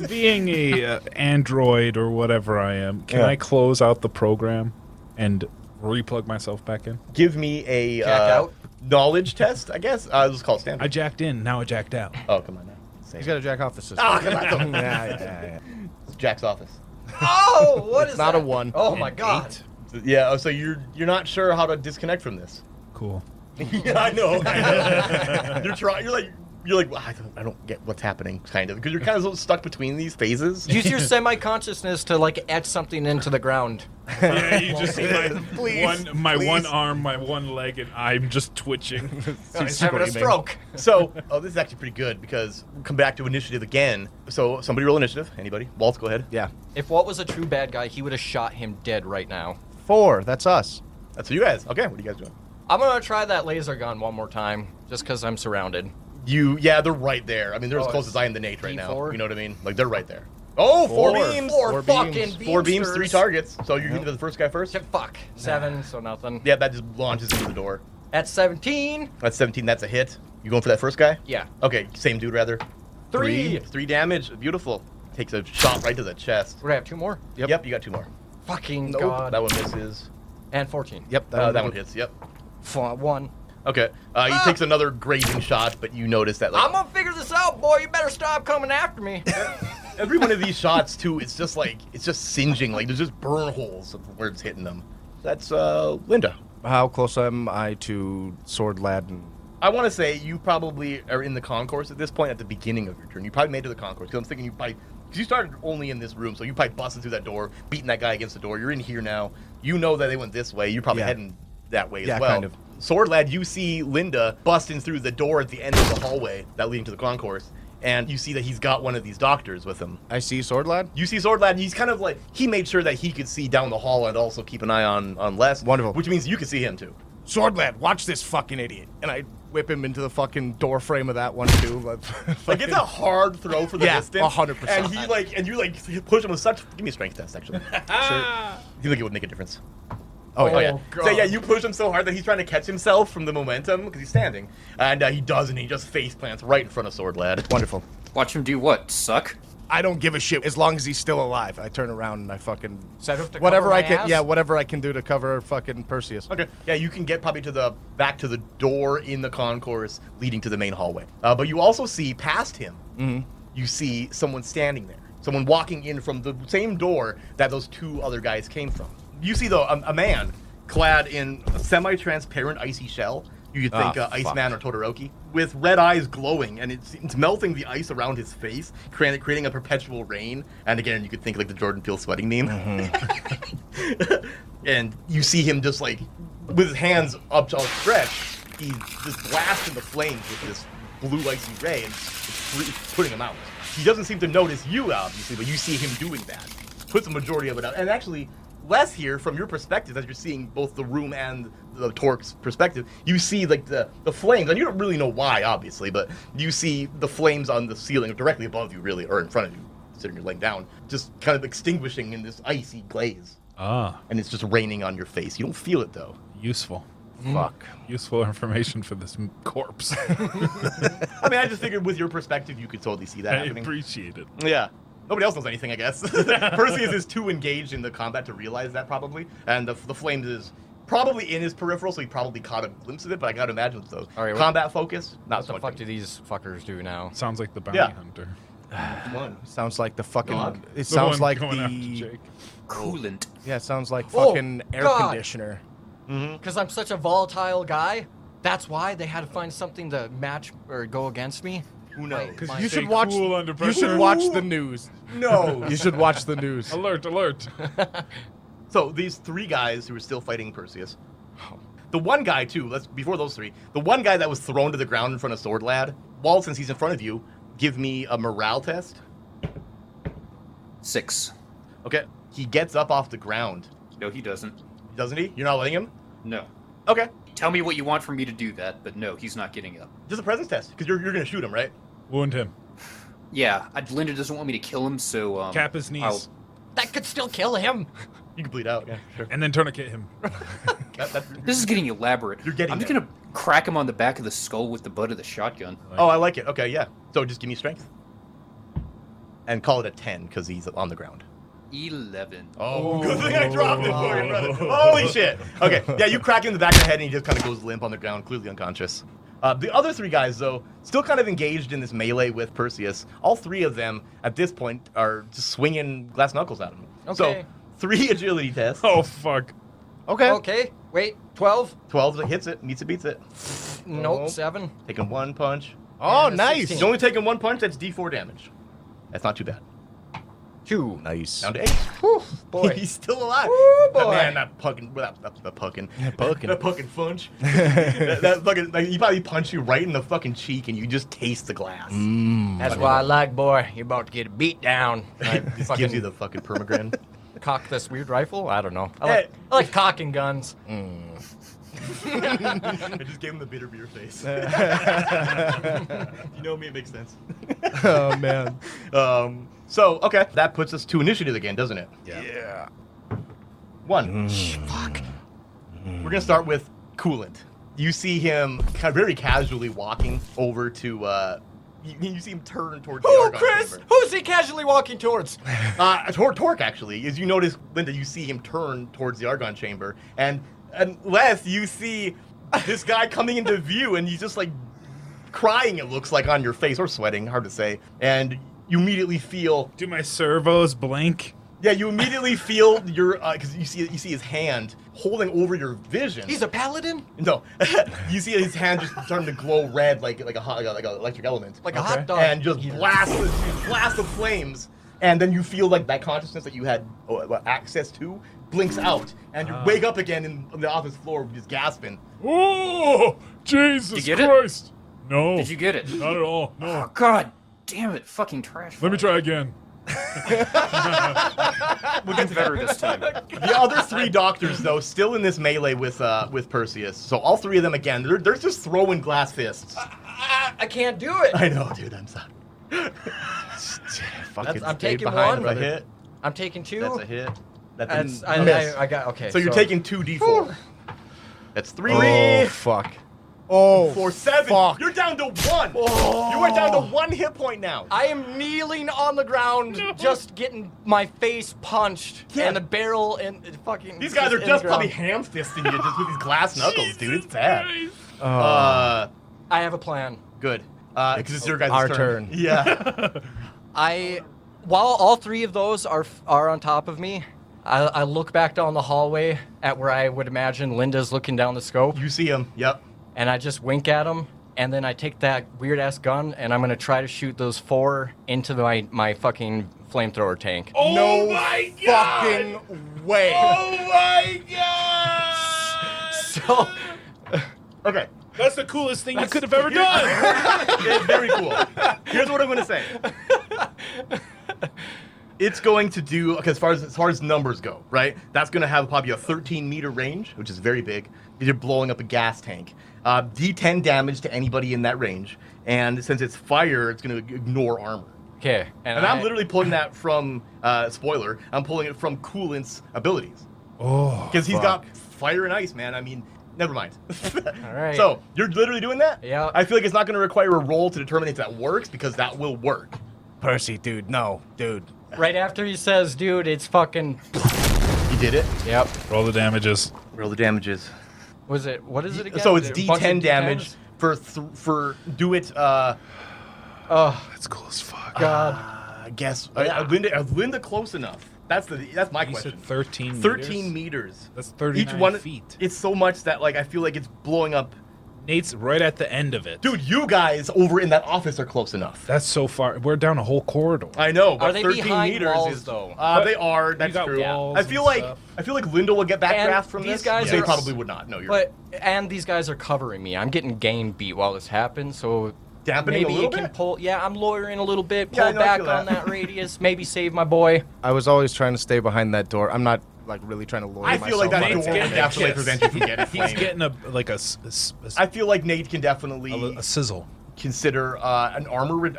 Being a android or whatever I am, can Yeah. I close out the program and replug myself back in? Give me a Jack out? knowledge test, I guess. This is called standard. I jacked in, now I jacked out. Oh, come on now. He's got to jack off the system. Oh, come on. yeah. It's Jack's office. Oh, what is not that? a 1. Oh my god. Yeah. So you're not sure how to disconnect from this. Cool. Yeah, I know. You're trying. You're like, well, I don't get what's happening, kind of, because you're kind of stuck between these phases. Use your semi-consciousness to like etch something into the ground. Yeah, you just see Please, my please. one arm, my one leg, and I'm just twitching. He's having a screaming. stroke. So, this is actually pretty good because we'll come back to initiative again. So, somebody roll initiative. Anybody? Walt, go ahead. Yeah. If Walt was a true bad guy, he would have shot him dead right now. 4. That's us. That's you guys. Okay, what are you guys doing? I'm gonna try that laser gun one more time, just because I'm surrounded. Yeah, they're right there. I mean, they're as Oh, close as I am to Nate right now. D4? You know what I mean? Like, they're right there. Oh, four beams! Four fucking beams. beams. 4 beams, 3 targets. So you're going to the first guy first? Fuck. 7, so nothing. Yeah, that just launches into the door. At 17. That's 17. That's a hit. You going for that first guy? Yeah. Okay, same dude, rather. 3. 3 damage. Beautiful. Takes a shot right to the chest. We're gonna have 2 more. Yep, you got 2 more. Fucking Nope, God. that one misses. And 14. Yep. That one hits. Yep. 1. Okay. He takes another grazing shot, but you notice that like I'm gonna figure this out, boy. You better stop coming after me. every one of these shots too, it's just singeing. Like there's just burn holes where it's hitting them. That's Linda. How close am I to Sword Lad? And I want to say you probably are in the concourse at this point at the beginning of your turn. You probably made it to the concourse because I'm thinking you probably because you started only in this room, so you probably busted through that door, beating that guy against the door. You're in here now. You know that they went this way. You're probably Yeah. heading that way Yeah, as well. kind of. Sword Lad, you see Linda busting through the door at the end of the hallway that leading to the concourse, and you see that he's got one of these doctors with him. I see Sword Lad. You see Sword Lad, and he's kind of like, he made sure that he could see down the hall and also keep an eye on Les. Wonderful. Which means you can see him too. Sword Lad, watch this fucking idiot. And I whip him into the fucking door frame of that one too. Like it's a hard throw for the Yeah, distance. 100%. And you push him with such. Give me a strength test actually. Sure. You think it would make a difference? Oh yeah. God. So yeah, you push him so hard that he's trying to catch himself from the momentum because he's standing, and he does, and he just face plants right in front of Sword Lad. Wonderful. Watch him do what? Suck? I don't give a shit as long as he's still alive. I turn around and I fucking Set up to whatever cover I my can. ass? Yeah, whatever I can do to cover fucking Perseus. Okay. Yeah, you can get probably back to the door in the concourse leading to the main hallway. But you also see past him. You see someone standing there. Someone walking in from the same door that those two other guys came from. You see though a man clad in a semi-transparent icy shell. You could think Iceman or Todoroki, with red eyes glowing, and it's melting the ice around his face, creating a perpetual rain. And again, you could think like the Jordan Peele sweating meme. And you see him just like, with his hands outstretched, he's just blasting the flames with this blue icy ray, and it's putting him out. He doesn't seem to notice you, obviously, but you see him doing that. Puts the majority of it out. And actually, less here from your perspective, as you're seeing both the room and the Tork's perspective, you see like the flames, and you don't really know why, obviously, but you see the flames on the ceiling directly above you, really, or in front of you, considering you're laying down, just kind of extinguishing in this icy glaze. And it's just raining on your face. You don't feel it, though. Useful. Fuck. Useful information for this corpse. I mean, I just figured with your perspective, you could totally see that I happening. appreciate it. Yeah. Nobody else knows anything, I guess. Perseus is too engaged in the combat to realize that, probably. And the flames is probably in his peripheral, so he probably caught a glimpse of it, but I gotta imagine with those. All right, Combat focus, not What so the much. fuck do these fuckers do now? Sounds like the bounty Yeah. hunter. One. Sounds like the fucking. God. It The sounds one like going after the. Jake. Coolant. Yeah, it sounds like Oh, fucking air God. conditioner. Because I'm such a volatile guy. That's why they had to find something to match or go against me. Who knows? Because My- You stay should watch. cool under You pressure. should watch the news. No. You should watch the news. Alert, alert. So these three guys who were still fighting Perseus. The one guy too. Before those three. The one guy that was thrown to the ground in front of Sword Lad. Walt, since he's in front of you, give me a morale test. 6. Okay. He gets up off the ground, No, he doesn't. doesn't he? You're not letting him. No. Okay. Tell me what you want from me to do that, but no, he's not getting up. Just a presence test, because you're gonna shoot him, right? Wound him. Yeah, Linda doesn't want me to kill him, so Cap his knees. I'll- That could still kill him. You can bleed out. Yeah, sure. And then tourniquet him. This is getting elaborate. You're getting I'm just there. gonna crack him on the back of the skull with the butt of the shotgun. Oh, I like it. Okay, yeah. So just give me strength. And call it a 10, because he's on the ground. 11. Oh, good thing I dropped it for you, brother. Holy shit. Okay, yeah, you crack him in the back of the head, and he just kind of goes limp on the ground, clearly unconscious. The other three guys, though, still kind of engaged in this melee with Perseus. All three of them, at this point, are just swinging glass knuckles at him. Okay. So, 3 agility tests. Oh, fuck. Okay. Okay, wait, 12? 12 that hits it, meets it, beats it. Nope, Oh. 7. Taking 1 punch. Oh, And a nice. 16. He's only taking 1 punch, that's D4 damage. That's not too bad. 2. Nice. Down to 8. Boy. He's still alive. Woo, That boy. man, that fucking Puckin'. that fucking funch. that fucking, like, he probably punched you right in the fucking cheek, and you just taste the glass. That's why I like, boy. You're about to get a beat down. I Just fucking gives you the fucking permagrin. cock this weird rifle. I don't know. I like cocking guns. I just gave him the bitter beer face. You know me, it makes sense. Oh man. So, okay, that puts us to initiative again, doesn't it? Yeah. 1. Fuck. We're gonna start with Coolant. You see him very casually walking over to, you see him turn towards the Who, Argon Chris? chamber. Who's he casually walking towards? Tork, actually, as you notice, Linda, you see him turn towards the Argon chamber, and unless you see this guy coming into view, and he's just like crying, it looks like, on your face, or sweating, hard to say, and you immediately feel, Do my servos blink? yeah, you immediately feel your, because you see his hand holding over your vision. He's a paladin? No, you see his hand just starting to glow red like a electric element, Like a hot dog. and just blast the flames, and then you feel like that consciousness that you had access to blinks out, and you wake up again on the office floor just gasping. Oh, Jesus Did you get it? Christ. No. Did you get it? Not at all. No. Oh, God damn it. Fucking trash. Let me try again. We'll get to Better this time. the other 3 doctors, though, still in this melee with Perseus. So all 3 of them again, they're just throwing glass fists. I can't do it. I know, dude. I'm sorry. Fucking I'm stayed taking behind, one. That's a hit. I'm taking 2. That's a hit. That's That's a miss. I got okay. So you're taking 2d4. That's 3. Oh, fuck. Oh, 4, 7. fuck. You're down to 1. You are down to 1 hit point now. I am kneeling on the ground, just getting my face punched, Yeah. and the barrel and fucking. These guys are in the just ground. probably ham fisting you just with these glass knuckles, dude. It's bad. I have a plan. Good. Because it's your guys' our turn. Yeah. While all 3 of those are on top of me, I look back down the hallway at where I would imagine Linda's looking down the scope, You see him. Yep. and I just wink at him, and then I take that weird ass gun, and I'm gonna try to shoot those 4 into my fucking flamethrower tank. Oh No my god! fucking way. Oh my god! So Okay. That's the coolest thing you could have ever done. It's very cool. Here's what I'm going to say. It's going to do, okay, as far as numbers go, right? That's going to have probably a 13-meter range, which is very big. You're blowing up a gas tank. D10 damage to anybody in that range. And since it's fire, it's going to ignore armor. okay, And I'm literally pulling that from, spoiler, I'm pulling it from Coolant's abilities. Oh, Because he's got fire and ice, man. I mean, never mind. All right. So, you're literally doing that? Yeah. I feel like it's not going to require a roll to determine if that works, because that will work. Percy, dude, no, dude. right after he says, "Dude, it's fucking." You did it. Yep. Roll the damages. Roll the damages. Was it? What is it again? So it's Is it a bunch of D10 damage D10s? for do it. Oh That's cool as fuck. God. I guess Linda close enough. That's my You question. said 13 13 meters? meters. That's 39 Each one, feet. It's so much that like I feel like it's blowing up. Nate's right at the end of it. Dude, you guys over in that office are close enough. That's so far. We're down a whole corridor. I know, but Are they 13 behind meters walls, is though? They are. That's got true. walls I feel and like stuff. Linda will get And backdraft from these this. guys They are- probably would not. No, you're But and these guys are covering me. I'm getting game beat while this happens, so dampening maybe a little it can bit. pull. Yeah, I'm lawyering a little bit. Yeah, I Pull know, I back feel on that. that radius. Maybe save my boy. I was always trying to stay behind that door. I'm not like really trying to lure I feel like that myself door out. would definitely prevent you from getting He's flamed. getting I feel like Nate can definitely a sizzle. consider an armor,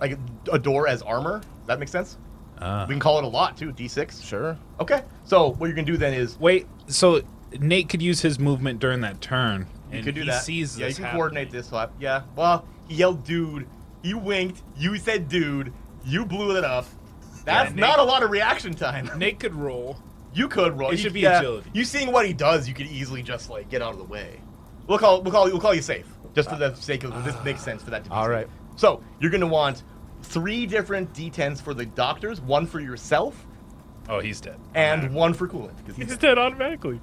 like a door as armor. Does that make sense? We can call it a lot too. D6. Sure. Okay. So what you're gonna do then is Wait, so Nate could use his movement during that turn. you and could do he that. Sees Yeah, you this can happening. coordinate this. So yeah. Well, he yelled, "Dude!" You winked. You said, "Dude!" You blew it up. That's Nate- not a lot of reaction time. Nate could roll. You could roll. It You- should be yeah, agility. You seeing what he does, you could easily just like get out of the way. We'll call you safe, just for the sake of this makes sense for that to be All safe. right. So you're gonna want 3 different D10s for the doctors, 1 for yourself, Oh, he's dead. and 1 for Coolant. 'Cause He's dead automatically.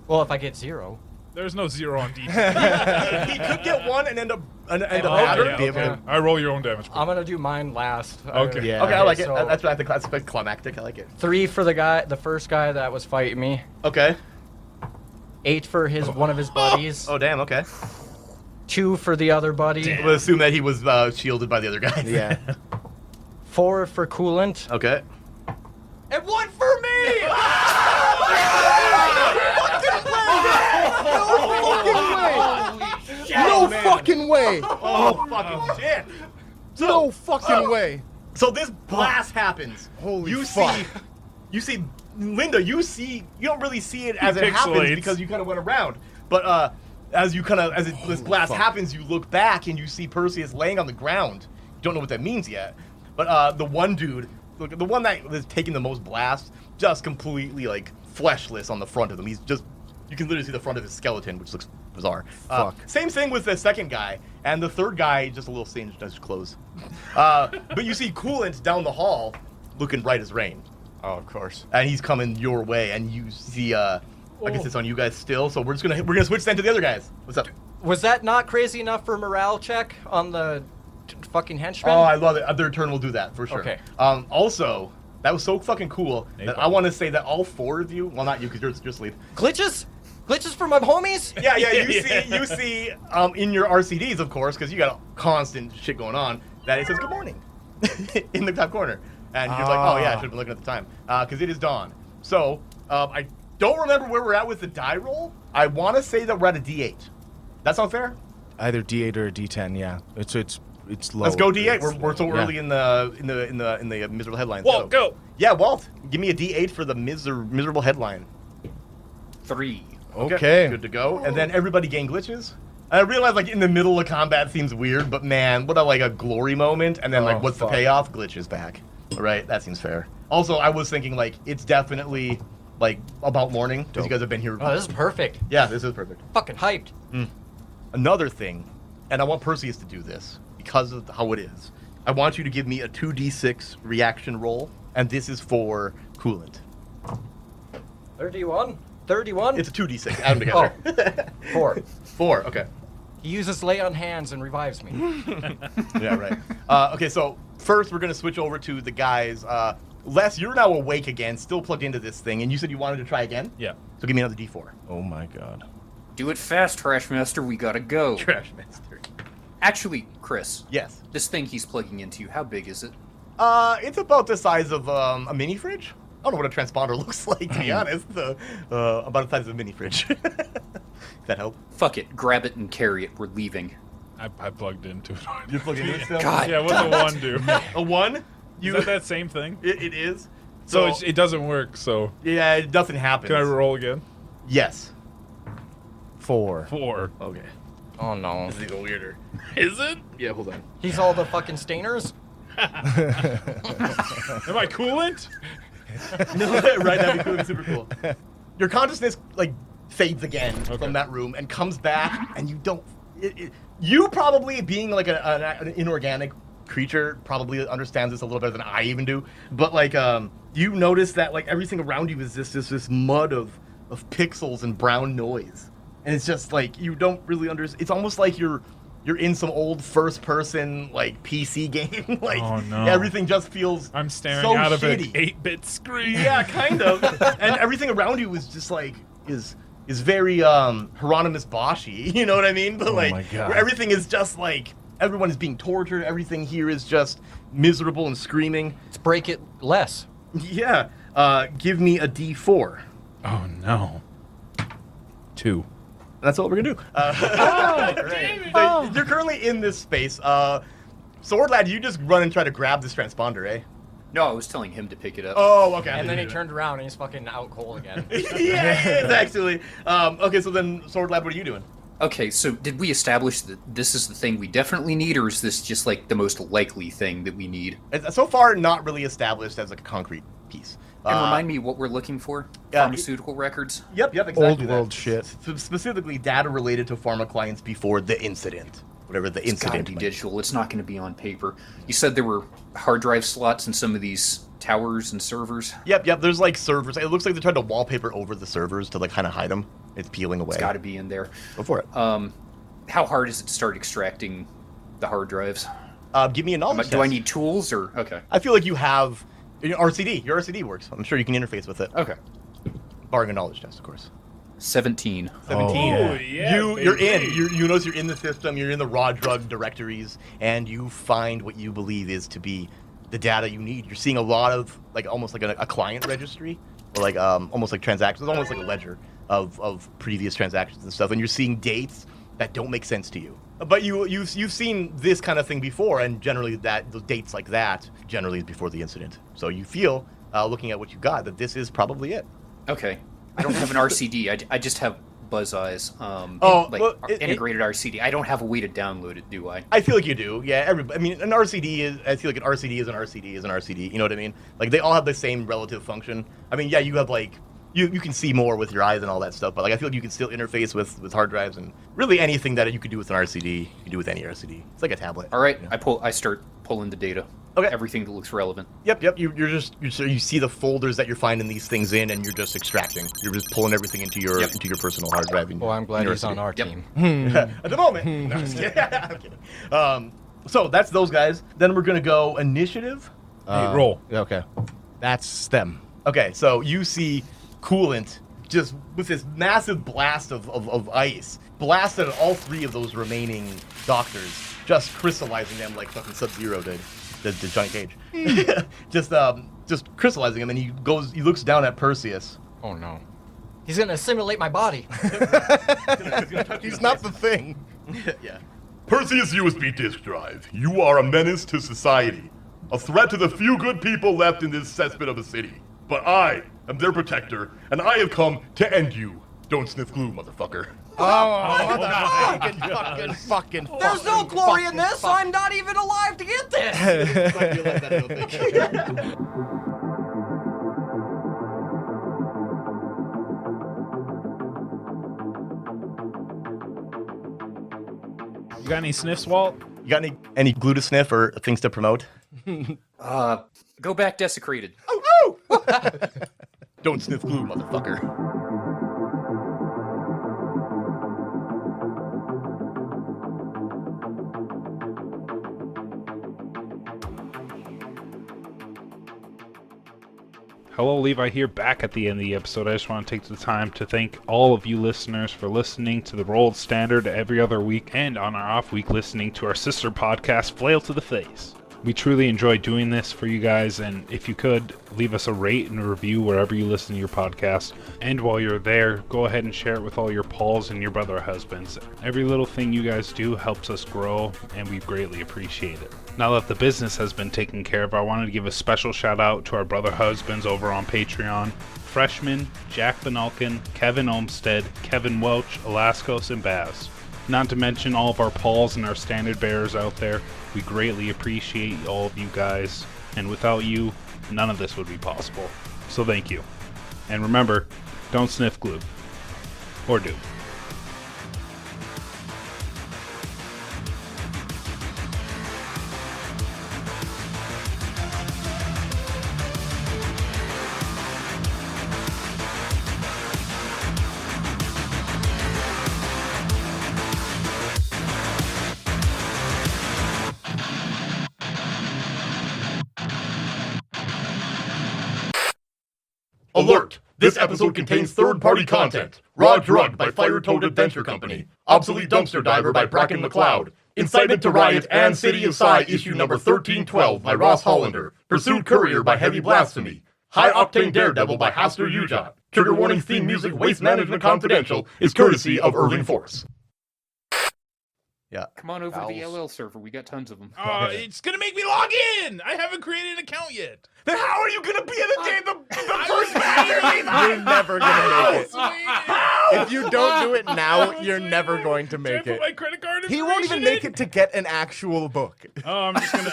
Well, if I get 0. There's no 0 on D. he could get 1 and end up Okay, matter. yeah, okay. I roll your own damage. I'm gonna do mine last. Okay. Yeah. Okay, I like it. so- That's what I think. That's quite climactic. I like it. 3 for the first guy that was fighting me. Okay. 8 for one of his buddies. Oh damn. Okay. 2 for the other buddy. We'll assume that he was shielded by the other guys. Yeah. 4 for Coolant. Okay. And 1 for me! No fucking way. Oh fucking shit. No fucking way. So this blast happens. Holy you fuck. You see, Linda. You don't really see it as it happens Pixelates. because you kind of went around. But as this blast happens, you look back and you see Perseus laying on the ground. You don't know what that means yet. But the one dude, look, the one that is taking the most blast, just completely like fleshless on the front of him. He's just, you can literally see the front of his skeleton, which looks bizarre. Fuck. Same thing with the second guy, and the third guy just a little singed his clothes. But you see Coolant down the hall, looking bright as rain, Oh, of course. and he's coming your way, and you see. I guess it's on you guys still, so we're gonna switch then to the other guys. What's up? Was that not crazy enough for morale check on the fucking henchman? Oh, I love it. Their turn will do that for sure. Okay. Also, that was so fucking cool that Nathan. I want to say that all 4 of you, well, not you because you're asleep. Glitches? Glitches for my homies? Yeah, you see in your RCDs, of course, because you got a constant shit going on, that it says good morning in the top corner. And you're like, oh yeah, I should have been looking at the time. Because it is dawn. So, I don't remember where we're at with the die roll. I want to say that we're at a D8. That sound fair? Either D8 or a D10. Yeah, it's low. Let's go D8. We're so Yeah. early in the miserable headline. Walt, go. Yeah, Walt, give me a D8 for the miserable headline. 3. Okay. Good to go. And then everybody gain glitches. I realize like in the middle of combat seems weird, but man, what a glory moment. And then like what's the payoff? Glitches back. All right, that seems fair. Also, I was thinking like it's definitely like about morning because you guys have been here. Oh, this is perfect. Yeah, this is perfect. Fucking hyped. Another thing, and I want Perseus to do this because of how it is. I want you to give me a 2d6 reaction roll, and this is for coolant. 31? 31? It's a 2d6. Add them together. 4. 4. Okay. He uses lay on hands and revives me. Yeah, right. Okay, so first we're gonna switch over to the guys. Les, you're now awake again, still plugged into this thing, and you said you wanted to try again. Yeah. So give me another d4. Oh my god. Do it fast, Trash Master. We gotta go. Trash master. Actually, Chris, Yes. this thing he's plugging into, how big is it? It's about the size of a mini fridge. I don't know what a transponder looks like, to be honest. About the size of a mini fridge. Does that help? Fuck it. Grab it and carry it. We're leaving. I plugged into it. You're plugged into it still? God. Yeah, what's a 1 do? A 1? Is that that same thing? It is. So it doesn't work, so Yeah, it doesn't happen. can I roll again? Yes. 4. 4. Okay. Oh no. This is even weirder. Is it? Yeah, hold on. He's all the fucking stainers? Am I coolant? No, right? That'd be cool. That'd be super cool. Your consciousness like fades again from that room and comes back, and you don't. You probably being like an inorganic creature probably understands this a little better than I even do. But like, you notice that like everything around you is this mud of pixels and brown noise, and it's just like you don't really understand. It's almost like you're in some old first-person like PC game. Like Oh, no. everything just feels I'm staring so out of an shitty. 8-bit screen. Yeah, kind of. And everything around you is just like is very Hieronymus Boshy, you know what I mean? But like my God. where everything is just like everyone is being tortured, everything here is just miserable and screaming. Let's break it less. Yeah. Give me a D4. Oh no. 2. That's what we're gonna do. So you're currently in this space. Sword Lad, you just run and try to grab this transponder, eh? No, I was telling him to pick it up. Oh, okay. And then he turned around and he's fucking out cold again. Yeah, he is actually. Okay, so then Sword Lad, what are you doing? Okay, so did we establish that this is the thing we definitely need, or is this just like the most likely thing that we need? It's so far not really established as like a concrete piece. And remind me what we're looking for? Pharmaceutical records? Yep, exactly. Old that. world shit. Specifically, data related to pharma clients before the incident, whatever the It's gotta incident. be might digital. It's not going to be on paper. You said there were hard drive slots in some of these towers and servers. Yep. There's like servers. It looks like they tried to wallpaper over the servers to like kind of hide them. It's peeling away. It's got to be in there. Go for it. How hard is it to start extracting the hard drives? Give me a knowledge Do I test. need tools or okay? I feel like you have your RCD. Your RCD works. I'm sure you can interface with it. Okay. Barring a knowledge test, of course. 17. 17. Oh, yeah, You're in. baby. You notice you're in the system. You're in the raw drug directories, and you find what you believe is to be the data you need. You're seeing a lot of like almost like a client registry, or like almost like transactions, almost like a ledger of previous transactions and stuff. And you're seeing dates that don't make sense to you. But you've seen this kind of thing before, and generally those dates like that generally is before the incident. So you feel, looking at what you got, that this is probably it. Okay. I don't have an RCD. I just have Buzz Eyes. Integrated RCD. I don't have a way to download it, do I? I feel like you do. Yeah, I mean, an RCD is. I feel like an RCD is an RCD is an RCD. You know what I mean? Like they all have the same relative function. I mean, yeah, you have like you can see more with your eyes and all that stuff, but like I feel like you can still interface with hard drives and really anything that you could do with an RCD, you can do with any RCD. It's like a tablet. All right. I start pulling the data. Okay. Everything that looks relevant. Yep. You see the folders that you're finding these things in, and you're just extracting. You're just pulling everything into your personal hard drive. Well, I'm glad your he's on RCD. our Yep. team. At the moment. No, I'm just kidding. I'm kidding. So that's those guys. Then we're gonna go initiative. Hey, roll. Yeah, okay. That's them. Okay, so you see Coolant just with this massive blast of ice blasted at all three of those remaining doctors, just crystallizing them like fucking Sub-Zero did. the giant cage. just crystallizing him, and he looks down at Perseus. Oh no. He's gonna assimilate my body. He's not the thing. Yeah. Perseus USB disk drive, you are a menace to society. A threat to the few good people left in this cesspit of a city. But I am their protector, and I have come to end you. Don't sniff glue, motherfucker. Fucking. There's no glory in this. I'm not even alive to get this. You got any sniffs, Walt? You got any glue to sniff or things to promote? Go back Desecrated. Don't sniff glue, motherfucker. Hello, Levi here, back at the end of the episode. I just want to take the time to thank all of you listeners for listening to the Rolled Standard every other week, and on our off week listening to our sister podcast, Flail to the Face. We truly enjoy doing this for you guys, and if you could, leave us a rate and a review wherever you listen to your podcast. And while you're there, go ahead and share it with all your Pauls and your brother husbands. Every little thing you guys do helps us grow, and we greatly appreciate it. Now that the business has been taken care of, I wanted to give a special shout out to our brother husbands over on Patreon. Freshman, Jack Benalkin, Kevin Olmstead, Kevin Welch, Alaskos, and Baz. Not to mention all of our Pauls and our standard bearers out there. We greatly appreciate all of you guys, and without you, none of this would be possible. So thank you. And remember, don't sniff glue. Or do. Alert! This episode contains third-party content. Raw Drug by Firetoad Adventure Company. Obsolete Dumpster Diver by Bracken MacLeod. Incitement to Riot and City of Psy issue number 1312 by Ross Hollander. Pursued Courier by Heavy-Blasphemy. High-Octane Daredevil by Hastur Udjat. Trigger warning theme music Waste Management Confidential is courtesy of Irving Force. Yeah. Come on over to the LL server. We got tons of them. It's gonna make me log in. I haven't created an account yet. Then how are you gonna be in the game the first You're never gonna make it. If you don't do it now, you're never going to make Put it. my credit card He won't even make it to get an actual book. Oh, I'm just gonna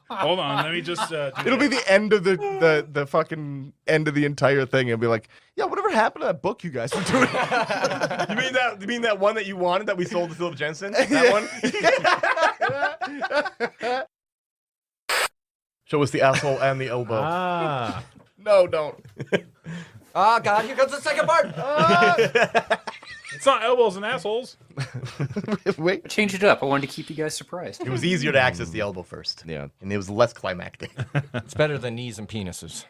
hold on. Let me just. It'll be the end of the fucking end of the entire thing. It'll be like, yeah, whatever happened to that book you guys were doing? You mean that one that you wanted that we sold to Philip Jensen? That one? Show us the asshole and the elbow. No, don't. Oh God, here comes the second part. It's not elbows and assholes. Wait. Change it up. I wanted to keep you guys surprised. It was easier to access the elbow first. Yeah. And it was less climactic. It's better than knees and penises.